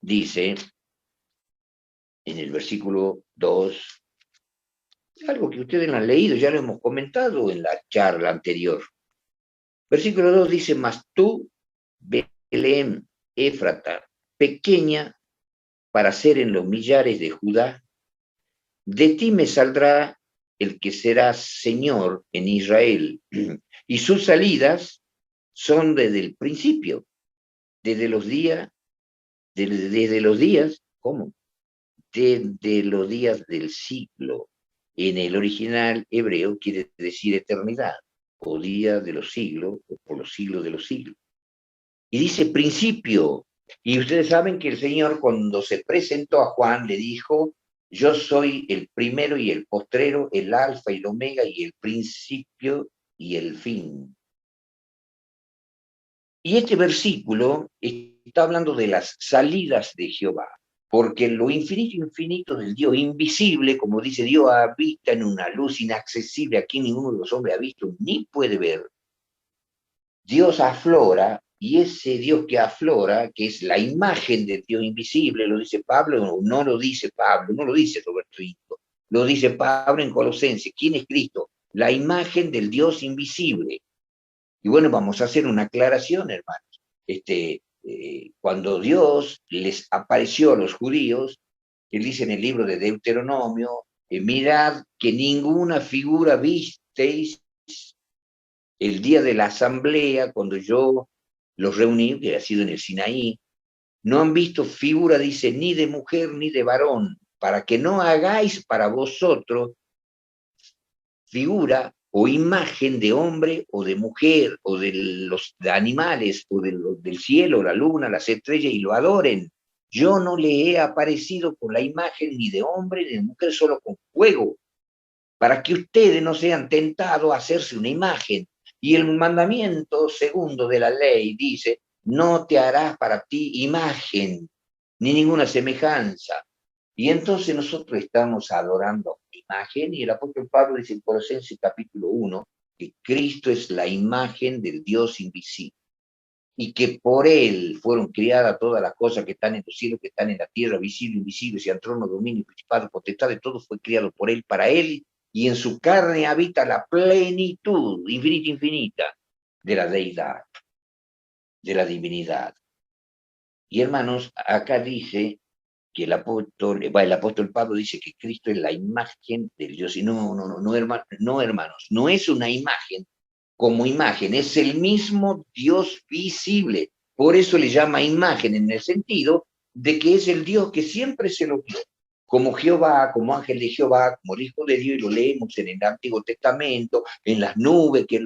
dice en el versículo 2, algo que ustedes lo han leído, ya lo hemos comentado en la charla anterior. Versículo 2 dice, mas tú, Belén, Éfrata, pequeña para ser en los millares de Judá, de ti me saldrá el que será Señor en Israel, y sus salidas son desde el principio, desde los días, desde los días, ¿cómo? Desde los días del siglo. En el original hebreo quiere decir eternidad, o día de los siglos, o por los siglos de los siglos. Y dice principio. Y ustedes saben que el Señor, cuando se presentó a Juan, le dijo, yo soy el primero y el postrero, el alfa y el omega, y el principio y el fin. Y este versículo está hablando de las salidas de Jehová. porque lo infinito, infinito del Dios invisible, como dice Dios, habita en una luz inaccesible, aquí ninguno de los hombres ha visto ni puede ver. Dios aflora, y ese Dios que aflora, que es la imagen del Dios invisible, lo dice Pablo, no lo dice Pablo, no lo dice Roberto Hito, lo dice Pablo en Colosenses. ¿Quién es Cristo? La imagen del Dios invisible. Y bueno, vamos a hacer una aclaración, hermanos. Cuando Dios les apareció a los judíos, él dice en el libro de Deuteronomio, mirad que ninguna figura visteis el día de la asamblea, cuando yo los reuní, que ha sido en el Sinaí, no han visto figura, dice, ni de mujer ni de varón, para que no hagáis para vosotros figura o imagen de hombre o de mujer o de los de animales o del cielo, la luna, las estrellas y lo adoren. Yo no le he aparecido con la imagen ni de hombre ni de mujer, solo con fuego, para que ustedes no sean tentados a hacerse una imagen. Y el mandamiento segundo de la ley dice, no te harás para ti imagen, ni ninguna semejanza. Y entonces nosotros estamos adorando la imagen, y el apóstol Pablo dice en Colosenses capítulo 1, que Cristo es la imagen del Dios invisible, y que por él fueron criadas todas las cosas que están en los cielos, que están en la tierra, visible, invisible, sean trono, dominio, principado, potestad, de todo fue criado por él, para él, y en su carne habita la plenitud, infinita, infinita, de la deidad, de la divinidad. Y hermanos, acá dice que el apóstol Pablo dice que Cristo es la imagen del Dios, y no, hermanos, no es una imagen como imagen, es el mismo Dios visible. Por eso le llama imagen, en el sentido de que es el Dios que siempre se lo vio, como Jehová, como ángel de Jehová, como el Hijo de Dios, y lo leemos en el Antiguo Testamento, en las nubes que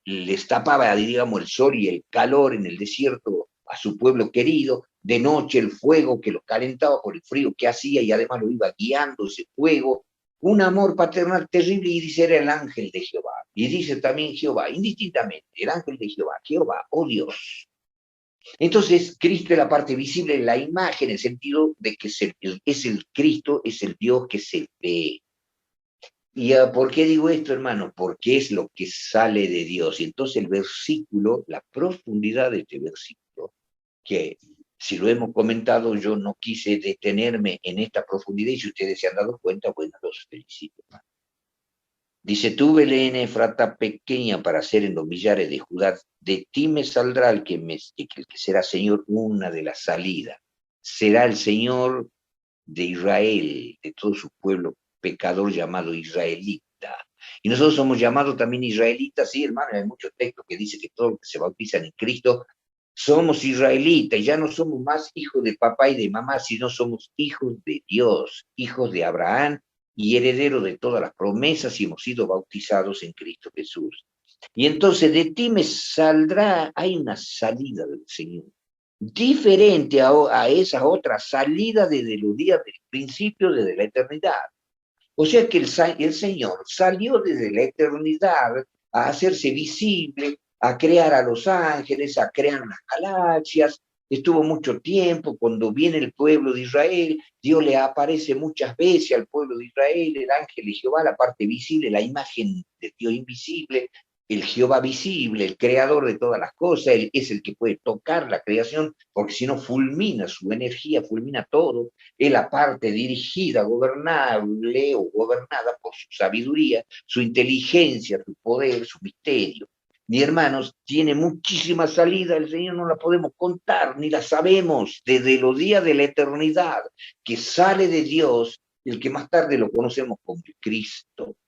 les tapaba, digamos, el sol y el calor en el desierto a su pueblo querido, de noche el fuego que los calentaba por el frío que hacía, y además lo iba guiando ese fuego, un amor paternal terrible, y dice, era el ángel de Jehová. Y dice también Jehová, indistintamente, el ángel de Jehová, Jehová, oh Dios. Entonces, Cristo es la parte visible, la imagen, en el sentido de que es el Cristo, es el Dios que se ve. ¿Y por qué digo esto, hermano? Porque es lo que sale de Dios. Y entonces el versículo, la profundidad de este versículo, que si lo hemos comentado, yo no quise detenerme en esta profundidad, y si ustedes se han dado cuenta, bueno, los felicito, hermano. Dice, tú, Belén, Efrata, pequeña para ser en los millares de Judá, de ti me saldrá el que será Señor, una de las salidas. Será el Señor de Israel, de todo su pueblo pecador llamado israelita. Y nosotros somos llamados también israelitas, sí, hermano, hay muchos textos que dicen que todos los que se bautizan en Cristo somos israelitas, y ya no somos más hijos de papá y de mamá, sino somos hijos de Dios, hijos de Abraham y herederos de todas las promesas, y hemos sido bautizados en Cristo Jesús. Y entonces de ti me saldrá, hay una salida del Señor, diferente a esa otra salida desde los días del principio, desde la eternidad. O sea que el Señor salió desde la eternidad a hacerse visible, a crear a los ángeles, a crear las galaxias. Estuvo mucho tiempo. Cuando viene el pueblo de Israel, Dios le aparece muchas veces al pueblo de Israel, el ángel de Jehová, la parte visible, la imagen de Dios invisible, el Jehová visible, el creador de todas las cosas. Él es el que puede tocar la creación, porque si no fulmina su energía, fulmina todo. Es la parte dirigida, gobernable o gobernada por su sabiduría, su inteligencia, su poder, su misterio. Mi hermanos, tiene muchísima salida, el Señor no la podemos contar, ni la sabemos, desde los días de la eternidad, que sale de Dios, el que más tarde lo conocemos como Cristo.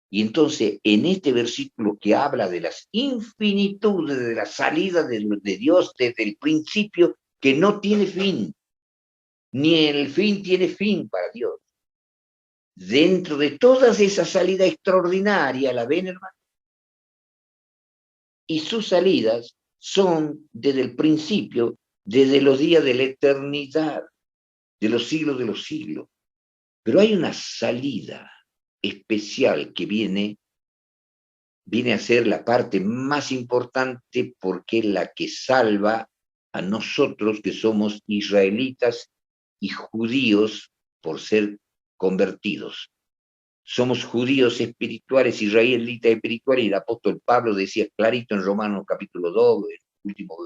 Y entonces, en este versículo que habla de las infinitudes de la salida de Dios desde el principio, que no tiene fin, ni el fin tiene fin para Dios. Dentro de todas esas salidas extraordinarias, ¿la ven, hermano? Y sus salidas son desde el principio, desde los días de la eternidad, de los siglos. Pero hay una salida especial que viene a ser la parte más importante, porque es la que salva a nosotros que somos israelitas y judíos por ser convertidos. Somos judíos espirituales, israelitas espirituales, y el apóstol Pablo decía clarito en Romanos capítulo 2, el último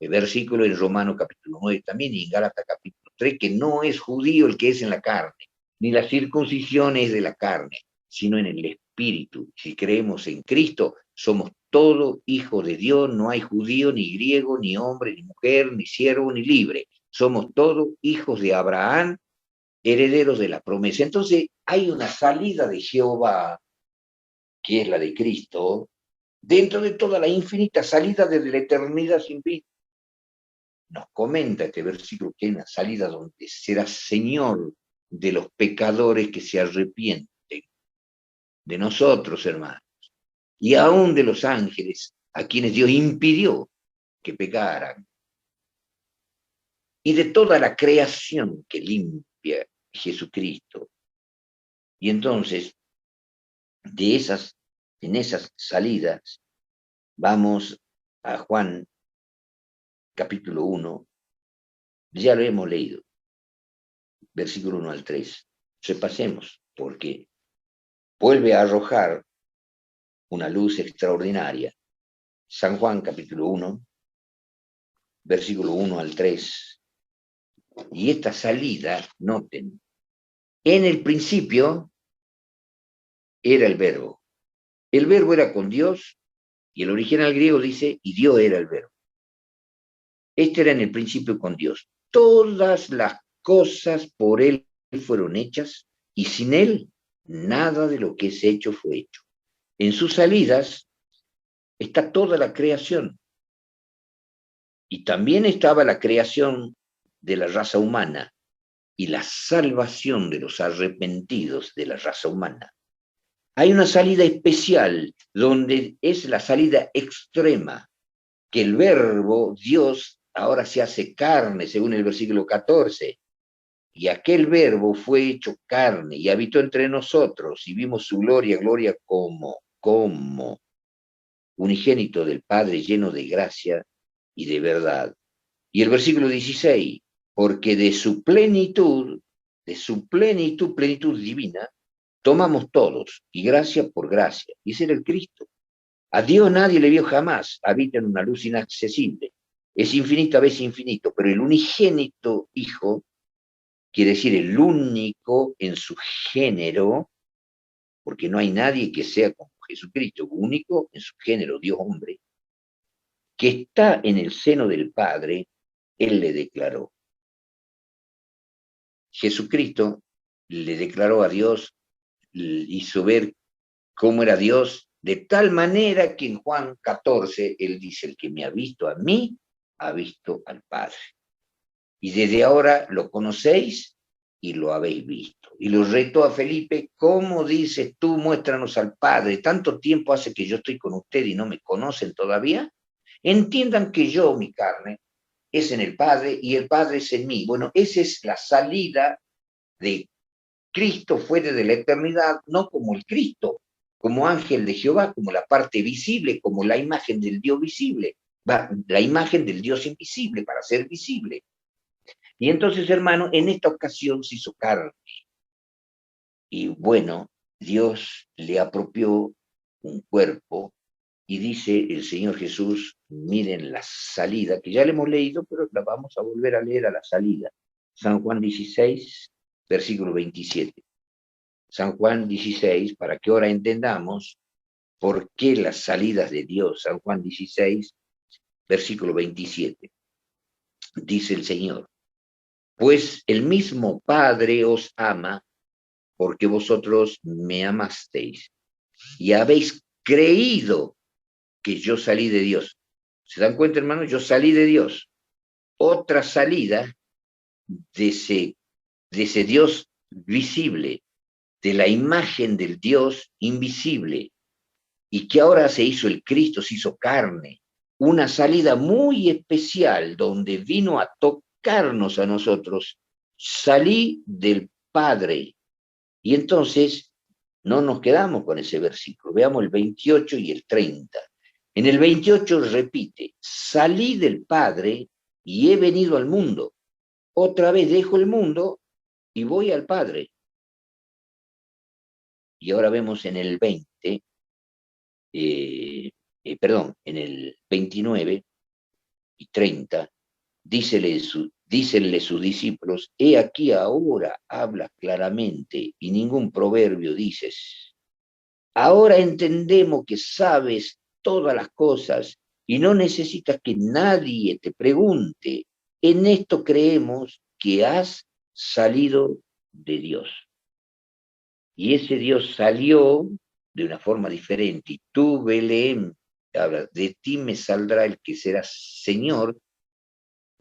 versículo, en Romanos capítulo 9 también, y en Gálatas capítulo 3, que no es judío el que es en la carne, ni la circuncisión es de la carne, sino en el espíritu. Si creemos en Cristo, somos todos hijos de Dios, no hay judío, ni griego, ni hombre, ni mujer, ni siervo, ni libre. Somos todos hijos de Abraham, herederos de la promesa. Entonces, hay una salida de Jehová, que es la de Cristo, dentro de toda la infinita salida desde la eternidad sin fin. Nos comenta este versículo que hay una salida donde será Señor de los pecadores que se arrepienten, de nosotros, hermanos, y aún de los ángeles, a quienes Dios impidió que pecaran, y de toda la creación que limpia Jesucristo. Y entonces, en esas salidas, vamos a Juan capítulo 1, ya lo hemos leído, versículo 1 al 3. Repasemos, porque vuelve a arrojar una luz extraordinaria. San Juan capítulo 1, versículo 1 al 3. Y esta salida, noten, en el principio era el verbo. El verbo era con Dios, y el original griego dice, y Dios era el verbo. Este era en el principio con Dios. Todas las cosas por él fueron hechas, y sin él nada de lo que es hecho fue hecho. En sus salidas está toda la creación. Y también estaba la creación de la raza humana y la salvación de los arrepentidos de la raza humana. Hay una salida especial donde es la salida extrema, que el verbo Dios ahora se hace carne, según el versículo 14. Y aquel verbo fue hecho carne y habitó entre nosotros y vimos su gloria, gloria como unigénito del Padre, lleno de gracia y de verdad. Y el versículo 16, porque de su plenitud, plenitud divina, tomamos todos, y gracia por gracia. Y ese era el Cristo. A Dios nadie le vio jamás, habita en una luz inaccesible. Es infinita vez infinito, pero el unigénito Hijo, quiere decir el único en su género, porque no hay nadie que sea como Jesucristo, único en su género, Dios hombre, que está en el seno del Padre, Él le declaró. Jesucristo le declaró a Dios, hizo ver cómo era Dios, de tal manera que en Juan 14, Él dice, el que me ha visto a mí, ha visto al Padre. Y desde ahora lo conocéis y lo habéis visto. Y lo retó a Felipe, ¿cómo dices tú, muéstranos al Padre? ¿Tanto tiempo hace que yo estoy con usted y no me conocen todavía? Entiendan que yo, mi carne, es en el Padre y el Padre es en mí. Bueno, esa es la salida de Cristo fuera de la eternidad, no como el Cristo, como ángel de Jehová, como la parte visible, como la imagen del Dios visible, la imagen del Dios invisible para ser visible. Y entonces, hermano, en esta ocasión se hizo carne. Y bueno, Dios le apropió un cuerpo y dice el Señor Jesús, miren la salida, que ya le hemos leído, pero la vamos a volver a leer a la salida. San Juan 16, versículo 27. San Juan 16, para que ahora entendamos por qué las salidas de Dios. San Juan 16, versículo 27. Dice el Señor, pues el mismo Padre os ama porque vosotros me amasteis y habéis creído que yo salí de Dios. ¿Se dan cuenta, hermanos? Yo salí de Dios. Otra salida de ese Dios visible, de la imagen del Dios invisible, y que ahora se hizo el Cristo, se hizo carne. Una salida muy especial donde vino a tocarnos a nosotros. Salí del Padre. Y entonces no nos quedamos con ese versículo. Veamos el 28 y el 30. En el 28 repite, salí del Padre y he venido al mundo. otra vez dejo el mundo y voy al Padre. Y ahora vemos en el 20, perdón, en el 29 y 30, dícenle sus discípulos, he aquí ahora hablas claramente y ningún proverbio dices. Ahora entendemos que sabes todas las cosas y no necesitas que nadie te pregunte. En esto creemos que has salido de Dios. Y ese Dios salió de una forma diferente. Y tú, Belén, habla, de ti me saldrá el que será Señor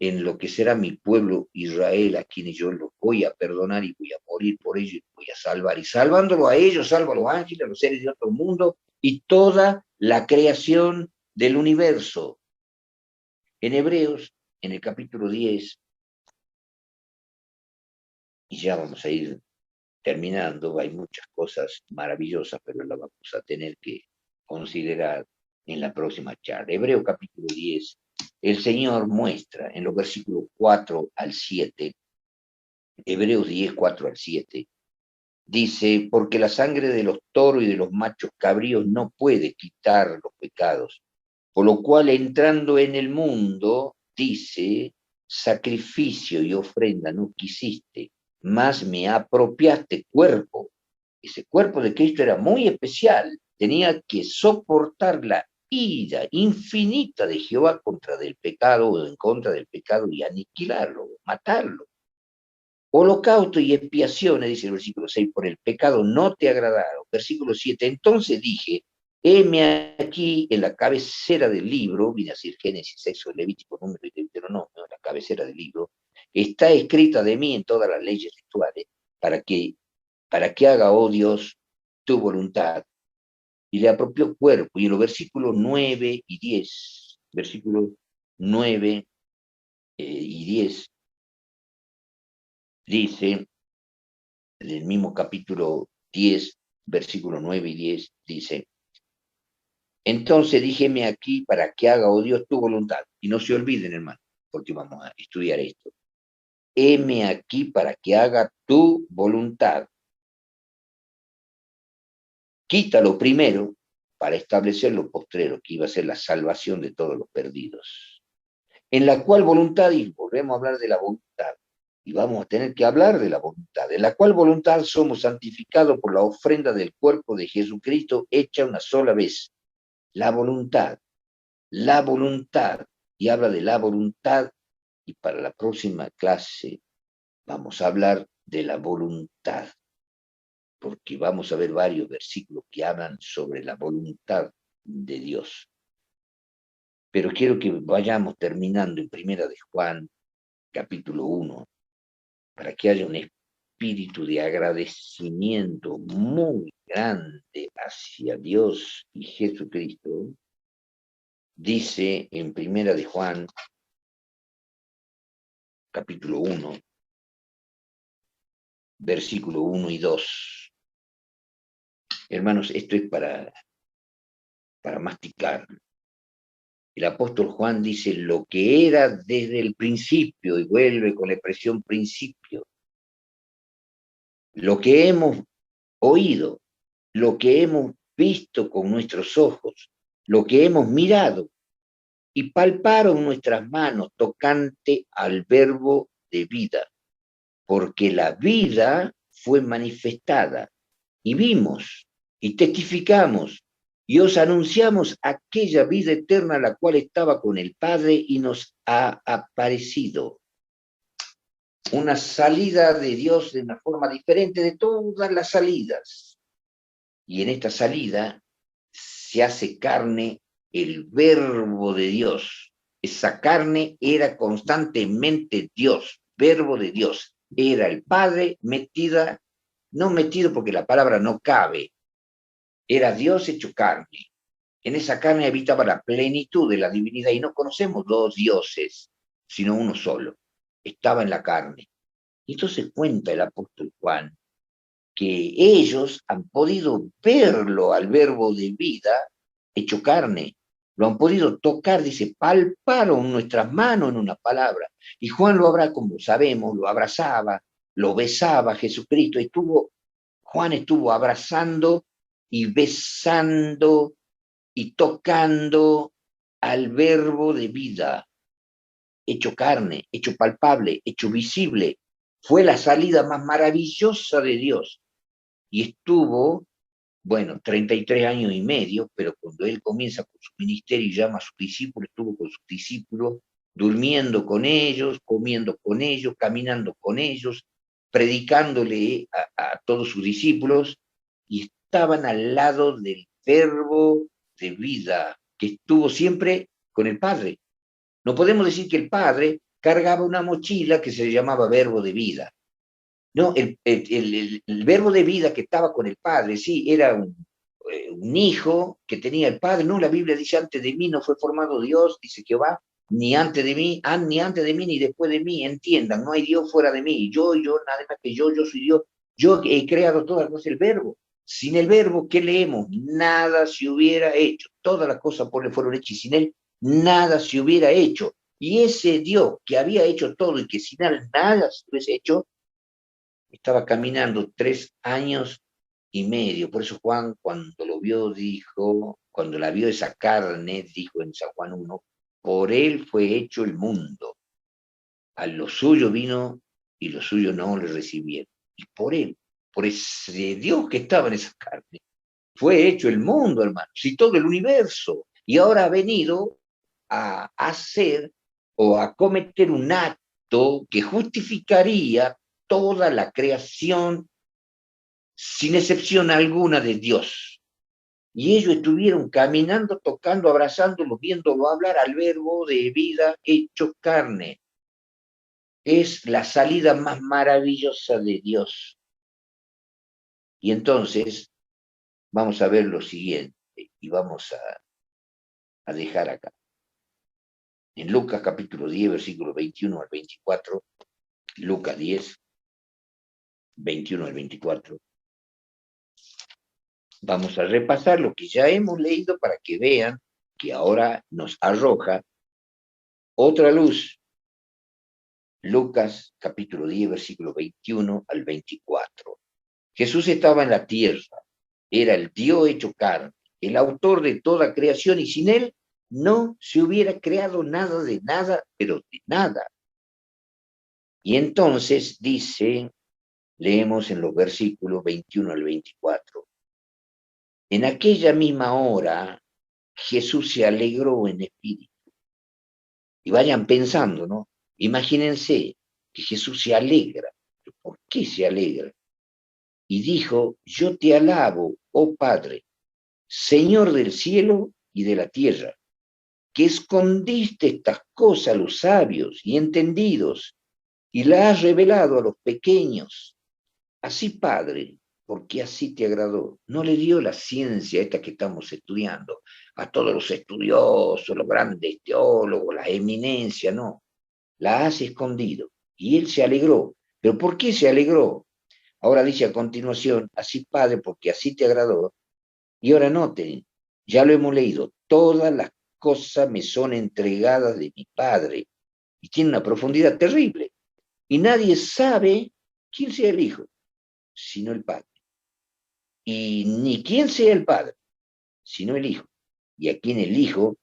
en lo que será mi pueblo Israel, a quienes yo los voy a perdonar y voy a morir por ellos y voy a salvar. Y salvándolo a ellos, salvo a los ángeles, a los seres de otro mundo y toda la creación del universo. En Hebreos, en el capítulo 10, y ya vamos a ir terminando, hay muchas cosas maravillosas, pero las vamos a tener que considerar en la próxima charla. Hebreo capítulo 10, el Señor muestra en los versículos 4 al 7, Hebreos 10, 4 al 7, dice, porque la sangre de los toros y de los machos cabríos no puede quitar los pecados, por lo cual entrando en el mundo, dice, sacrificio y ofrenda no quisiste, mas me apropiaste cuerpo. Ese cuerpo de Cristo era muy especial, tenía que soportar la ira infinita de Jehová contra del pecado o en contra del pecado y aniquilarlo, matarlo. Holocausto y expiaciones, dice el versículo 6, por el pecado no te agradaron. Versículo 7, entonces dije, heme aquí en la cabecera del libro, viene a decir Génesis, Éxodo, Levítico, Número y Deuteronomio, en la cabecera del libro, está escrita de mí en todas las leyes rituales, para que haga, oh Dios, tu voluntad. Y le apropió cuerpo. Y en los versículos 9 y 10, versículos 9 y 10, dice, en el mismo capítulo 10, versículos 9 y 10, dice, entonces díjeme aquí para que haga, oh Dios, tu voluntad. Y no se olviden, hermano, porque vamos a estudiar esto. Heme aquí para que haga tu voluntad. Quítalo primero para establecer lo postrero, que iba a ser la salvación de todos los perdidos. En la cual voluntad, y volvemos a hablar de la voluntad, y vamos a tener que hablar de la voluntad, en la cual voluntad somos santificados por la ofrenda del cuerpo de Jesucristo hecha una sola vez. La voluntad, y habla de la voluntad, y para la próxima clase vamos a hablar de la voluntad, porque vamos a ver varios versículos que hablan sobre la voluntad de Dios. Pero quiero que vayamos terminando en Primera de Juan, capítulo 1, para que haya un espíritu de agradecimiento muy grande hacia Dios y Jesucristo. Dice en Primera de Juan, capítulo 1, versículo 1 y 2. Hermanos, esto es para masticar. El apóstol Juan dice lo que era desde el principio, y vuelve con la expresión principio. Lo que hemos oído, lo que hemos visto con nuestros ojos, lo que hemos mirado, y palparon nuestras manos tocante al verbo de vida, porque la vida fue manifestada, y vimos, y testificamos, y os anunciamos aquella vida eterna la cual estaba con el Padre y nos ha aparecido. Una salida de Dios de una forma diferente de todas las salidas. Y en esta salida se hace carne el verbo de Dios. Esa carne era constantemente Dios, verbo de Dios. Era el Padre metida, no metido porque la palabra no cabe, era Dios hecho carne. En esa carne habitaba la plenitud de la divinidad y no conocemos dos dioses, sino uno solo. Estaba en la carne. Y entonces cuenta el apóstol Juan que ellos han podido verlo al verbo de vida hecho carne. lo han podido tocar, dice, palparon nuestras manos en una palabra. Y Juan lo habrá, como sabemos, lo abrazaba, lo besaba a Jesucristo. Juan estuvo abrazando y besando y tocando al verbo de vida, hecho carne, hecho palpable, hecho visible. Fue la salida más maravillosa de Dios. Y estuvo, bueno, 33 años y medio, pero cuando él comienza con su ministerio y llama a sus discípulos, estuvo con sus discípulos, durmiendo con ellos, comiendo con ellos, caminando con ellos, predicándole a todos sus discípulos, y estaban al lado del verbo de vida, que estuvo siempre con el Padre. No podemos decir que el Padre cargaba una mochila que se llamaba verbo de vida. No, el verbo de vida que estaba con el Padre, sí, era un hijo que tenía el Padre. No, la Biblia dice, antes de mí no fue formado Dios, dice Jehová, ni antes de mí, ni antes de mí, ni después de mí. Entiendan, no hay Dios fuera de mí. Yo, nada más que yo soy Dios. Yo he creado todas las cosas, el verbo. Sin el verbo, ¿qué leemos? Nada se hubiera hecho. Todas las cosas por él fueron hechas y sin él nada se hubiera hecho. Y ese Dios que había hecho todo y que sin él nada se hubiese hecho, estaba caminando 3 años y medio. Por eso Juan, cuando lo vio, dijo, cuando la vio esa carne, dijo en San Juan 1, por él fue hecho el mundo. A lo suyo vino y lo suyo no le recibieron. Y por él, por ese Dios que estaba en esa carne, fue hecho el mundo, hermano, y todo el universo. Y ahora ha venido a hacer o a cometer un acto que justificaría toda la creación sin excepción alguna de Dios. Y ellos estuvieron caminando, tocando, abrazándolo, viéndolo hablar al verbo de vida hecho carne. Es la salida más maravillosa de Dios. Y entonces vamos a ver lo siguiente y vamos a dejar acá. En Lucas capítulo 10, versículo 21 al 24, Lucas 10, 21 al 24, vamos a repasar lo que ya hemos leído para que vean que ahora nos arroja otra luz. Lucas capítulo 10, versículo 21 al 24. Jesús estaba en la tierra, era el Dios hecho carne, el autor de toda creación, y sin él no se hubiera creado nada de nada, pero de nada. Y entonces dice, leemos en los versículos 21 al 24, en aquella misma hora Jesús se alegró en espíritu. Y vayan pensando, ¿no? Imagínense que Jesús se alegra. ¿Por qué se alegra? Y dijo, yo te alabo, oh Padre, Señor del cielo y de la tierra, que escondiste estas cosas a los sabios y entendidos y las has revelado a los pequeños. Así, Padre, porque así te agradó. No le dio la ciencia esta que estamos estudiando a todos los estudiosos, los grandes teólogos, la eminencia, no. La has escondido. Y él se alegró. ¿Pero por qué se alegró? Ahora dice a continuación, así, Padre, porque así te agradó. Y ahora noten, ya lo hemos leído, todas las cosas me son entregadas de mi Padre. Y tiene una profundidad terrible. Y nadie sabe quién sea el Hijo, sino el Padre. Y ni quién sea el Padre, sino el Hijo. Y a quien el Hijo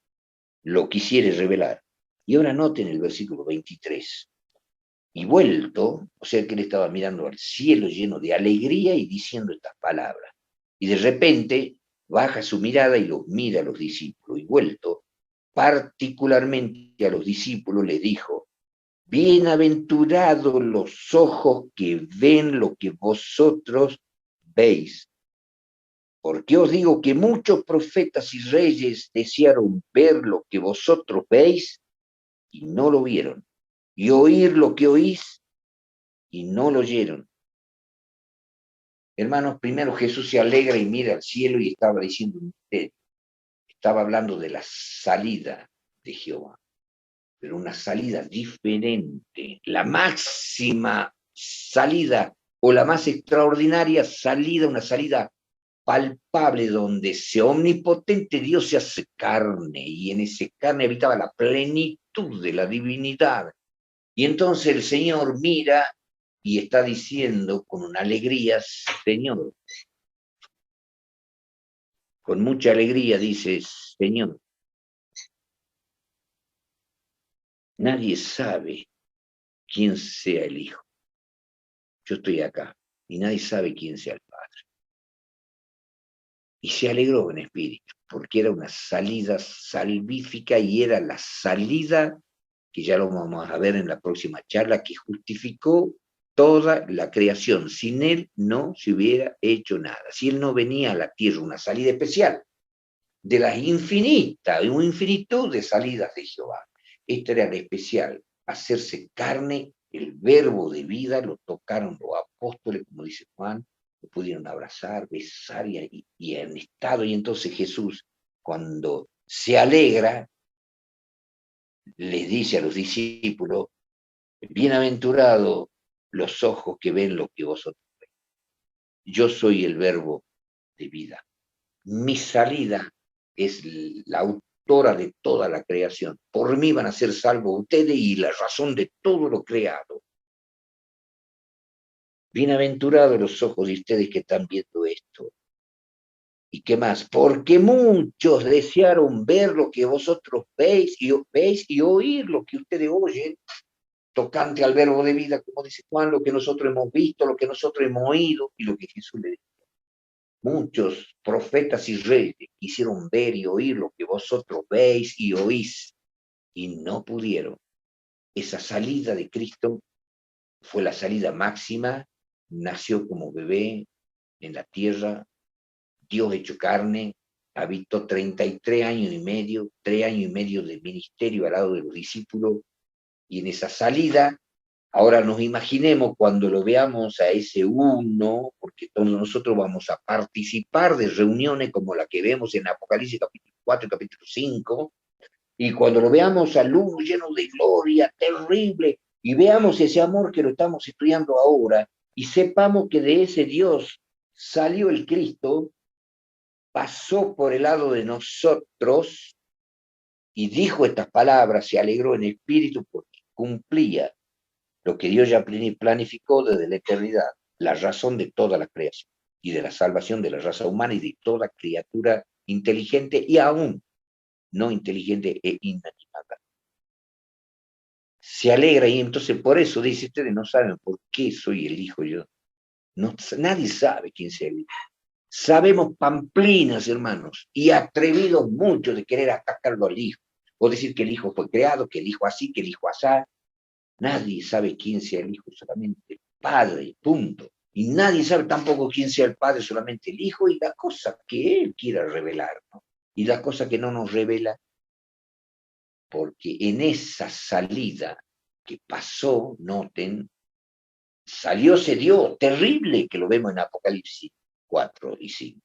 lo quisiere revelar. Y ahora noten el versículo 23. Y vuelto, o sea que él estaba mirando al cielo lleno de alegría y diciendo estas palabras. Y de repente baja su mirada y los mira a los discípulos. Y vuelto, particularmente a los discípulos, les dijo, bienaventurados los ojos que ven lo que vosotros veis. Porque os digo que muchos profetas y reyes desearon ver lo que vosotros veis y no lo vieron, y oír lo que oís y no lo oyeron. Hermanos, primero Jesús se alegra y mira al cielo y estaba diciendo un misterio. Estaba hablando de la salida de Jehová, pero una salida diferente, la máxima salida o la más extraordinaria salida, una salida palpable donde ese omnipotente Dios se hace carne y en ese carne habitaba la plenitud de la divinidad. Y entonces el Señor mira y está diciendo con una alegría, Señor, con mucha alegría dice, Señor, nadie sabe quién sea el Hijo. Yo estoy acá y nadie sabe quién sea el Padre. Y se alegró en espíritu, porque era una salida salvífica y era la salida, que ya lo vamos a ver en la próxima charla, que justificó toda la creación. Sin él no se hubiera hecho nada. Si él no venía a la tierra, una salida especial de las infinitas, de una infinitud de salidas de Jehová. Esta era la especial, hacerse carne, el verbo de vida, lo tocaron los apóstoles, como dice Juan, lo pudieron abrazar, besar y han estado. Y entonces Jesús, cuando se alegra, les dice a los discípulos, bienaventurados los ojos que ven lo que vosotros ven. Yo soy el verbo de vida. Mi salida es la autora de toda la creación. Por mí van a ser salvos ustedes y la razón de todo lo creado. Bienaventurados los ojos de ustedes que están viendo esto. ¿Y qué más? Porque muchos desearon ver lo que vosotros veis y oír lo que ustedes oyen, tocante al verbo de vida, como dice Juan, lo que nosotros hemos visto, lo que nosotros hemos oído y lo que Jesús le dijo. Muchos profetas y reyes quisieron ver y oír lo que vosotros veis y oís y no pudieron. Esa salida de Cristo fue la salida máxima, nació como bebé en la tierra, Dios hecho carne, habitó 33 años y medio, 3 años y medio de ministerio al lado de los discípulos, y en esa salida, ahora nos imaginemos cuando lo veamos a ese uno, porque todos nosotros vamos a participar de reuniones como la que vemos en Apocalipsis capítulo 4 y capítulo 5, y cuando lo veamos al uno lleno de gloria, terrible, y veamos ese amor que lo estamos estudiando ahora, y sepamos que de ese Dios salió el Cristo, pasó por el lado de nosotros y dijo estas palabras, se alegró en espíritu porque cumplía lo que Dios ya planificó desde la eternidad, la razón de toda la creación y de la salvación de la raza humana y de toda criatura inteligente y aún no inteligente e inanimada. Se alegra y entonces por eso dice, ustedes no saben por qué soy el hijo yo. No, nadie sabe quién sea el hijo. Sabemos pamplinas, hermanos, y atrevidos mucho de querer atacarlo al hijo, o decir que el hijo fue creado, que el hijo así, que el hijo asá. Nadie sabe quién sea el hijo, solamente el padre, punto. Y nadie sabe tampoco quién sea el padre, solamente el hijo y la cosa que él quiera revelar, ¿no? Y la cosa que no nos revela, porque en esa salida que pasó, noten, salió, se dio, terrible, que lo vemos en Apocalipsis 4 y 5.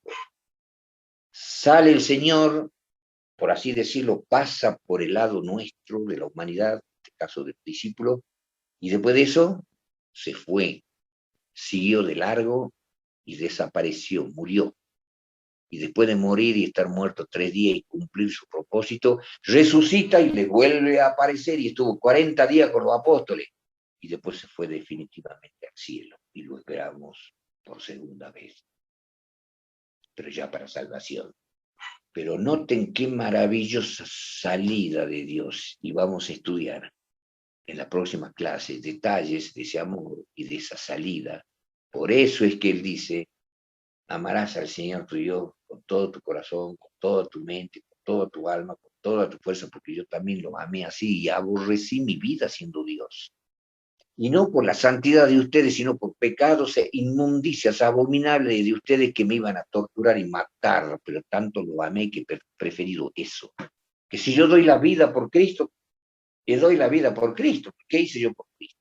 Sale el Señor, por así decirlo, pasa por el lado nuestro de la humanidad, en este caso del discípulo, y después de eso se fue, siguió de largo y desapareció, murió. Y después de morir y estar muerto 3 días y cumplir su propósito, resucita y le vuelve a aparecer y estuvo 40 días con los apóstoles. Y después se fue definitivamente al cielo y lo esperamos por segunda vez, pero ya para salvación. Pero noten qué maravillosa salida de Dios y vamos a estudiar en la próxima clase detalles de ese amor y de esa salida. Por eso es que Él dice, amarás al Señor tu Dios con todo tu corazón, con toda tu mente, con toda tu alma, con toda tu fuerza, porque yo también lo amé así y aborrecí mi vida siendo Dios. Y no por la santidad de ustedes, sino por pecados e inmundicias abominables de ustedes que me iban a torturar y matar, pero tanto lo amé que he preferido eso. Que si yo doy la vida por Cristo, le doy la vida por Cristo. ¿Qué hice yo por Cristo?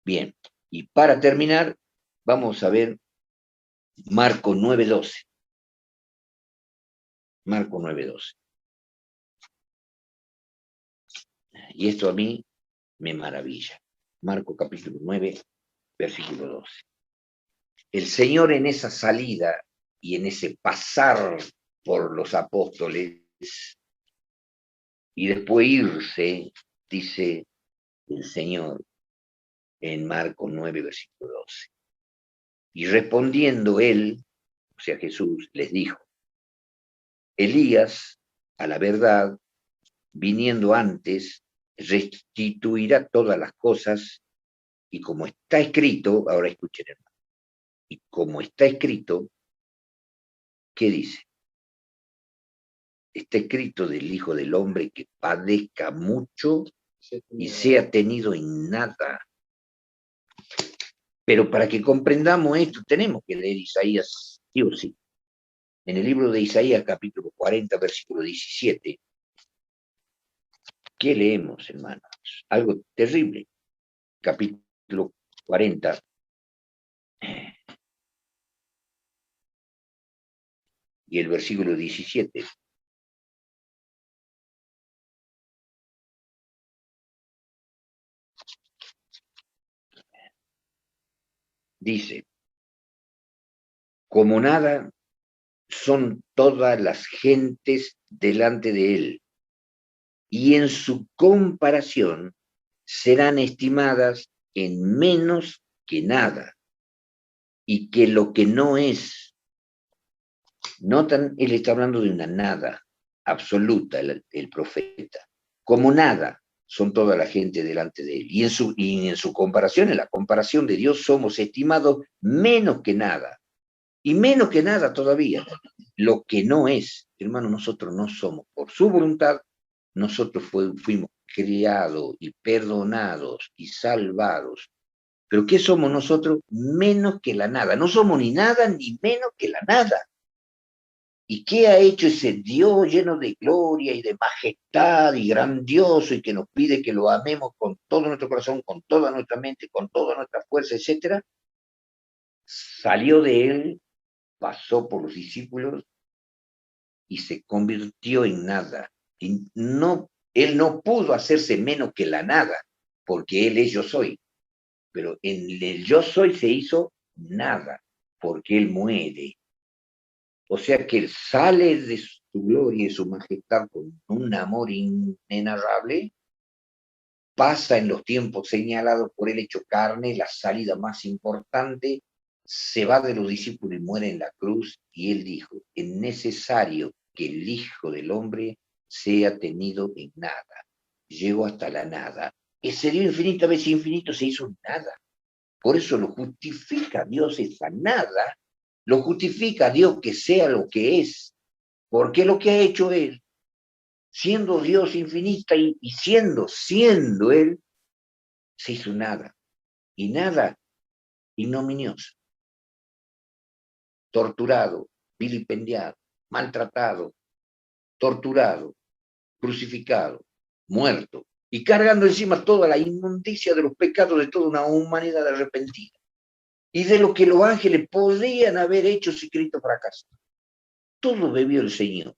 Bien, y para terminar, vamos a ver Marco 9:12. Marco 9:12. Y esto a mí me maravilla. Marco capítulo 9, versículo 12. El Señor en esa salida y en ese pasar por los apóstoles y después irse, dice el Señor en Marcos 9, versículo 12. Y respondiendo él, o sea Jesús, les dijo, Elías, a la verdad, viniendo antes, restituirá todas las cosas, y como está escrito, ahora escuchen hermano, y como está escrito, ¿qué dice? Está escrito del Hijo del Hombre que padezca mucho y sea tenido en nada. Pero para que comprendamos esto, tenemos que leer Isaías, sí o sí. En el libro de Isaías, capítulo 40, versículo 17, ¿qué leemos, hermanos? Algo terrible. Capítulo 40, y el versículo 17. Dice, como nada son todas las gentes delante de él, y en su comparación serán estimadas en menos que nada, y que lo que no es, notan, él está hablando de una nada absoluta, el profeta, como nada son toda la gente delante de él, y en su comparación, en la comparación de Dios, somos estimados menos que nada, y menos que nada todavía, lo que no es, hermano, nosotros no somos por su voluntad, nosotros fuimos criados y perdonados y salvados. Pero ¿qué somos nosotros? Menos que la nada. No somos ni nada ni menos que la nada. ¿Y qué ha hecho ese Dios lleno de gloria y de majestad y grandioso y que nos pide que lo amemos con todo nuestro corazón, con toda nuestra mente, con toda nuestra fuerza, etcétera? Salió de él, pasó por los discípulos y se convirtió en nada. Y no, él no pudo hacerse menos que la nada, porque él es yo soy. Pero en el yo soy se hizo nada, porque él muere. O sea que él sale de su gloria y su majestad con un amor inenarrable, pasa en los tiempos señalados por él hecho carne, la salida más importante, se va de los discípulos y muere en la cruz, y él dijo, es necesario que el Hijo del Hombre sea tenido en nada. Llegó hasta la nada. Ese Dios infinita veces infinito se hizo nada. Por eso lo justifica Dios esa nada, lo justifica Dios que sea lo que es, porque lo que ha hecho Él, siendo Dios infinita y siendo Él, se hizo nada, y nada ignominioso, torturado, vilipendiado, maltratado, torturado, crucificado, muerto, y cargando encima toda la inmundicia de los pecados de toda una humanidad arrepentida, y de lo que los ángeles podrían haber hecho si Cristo fracasó. Todo bebió el Señor.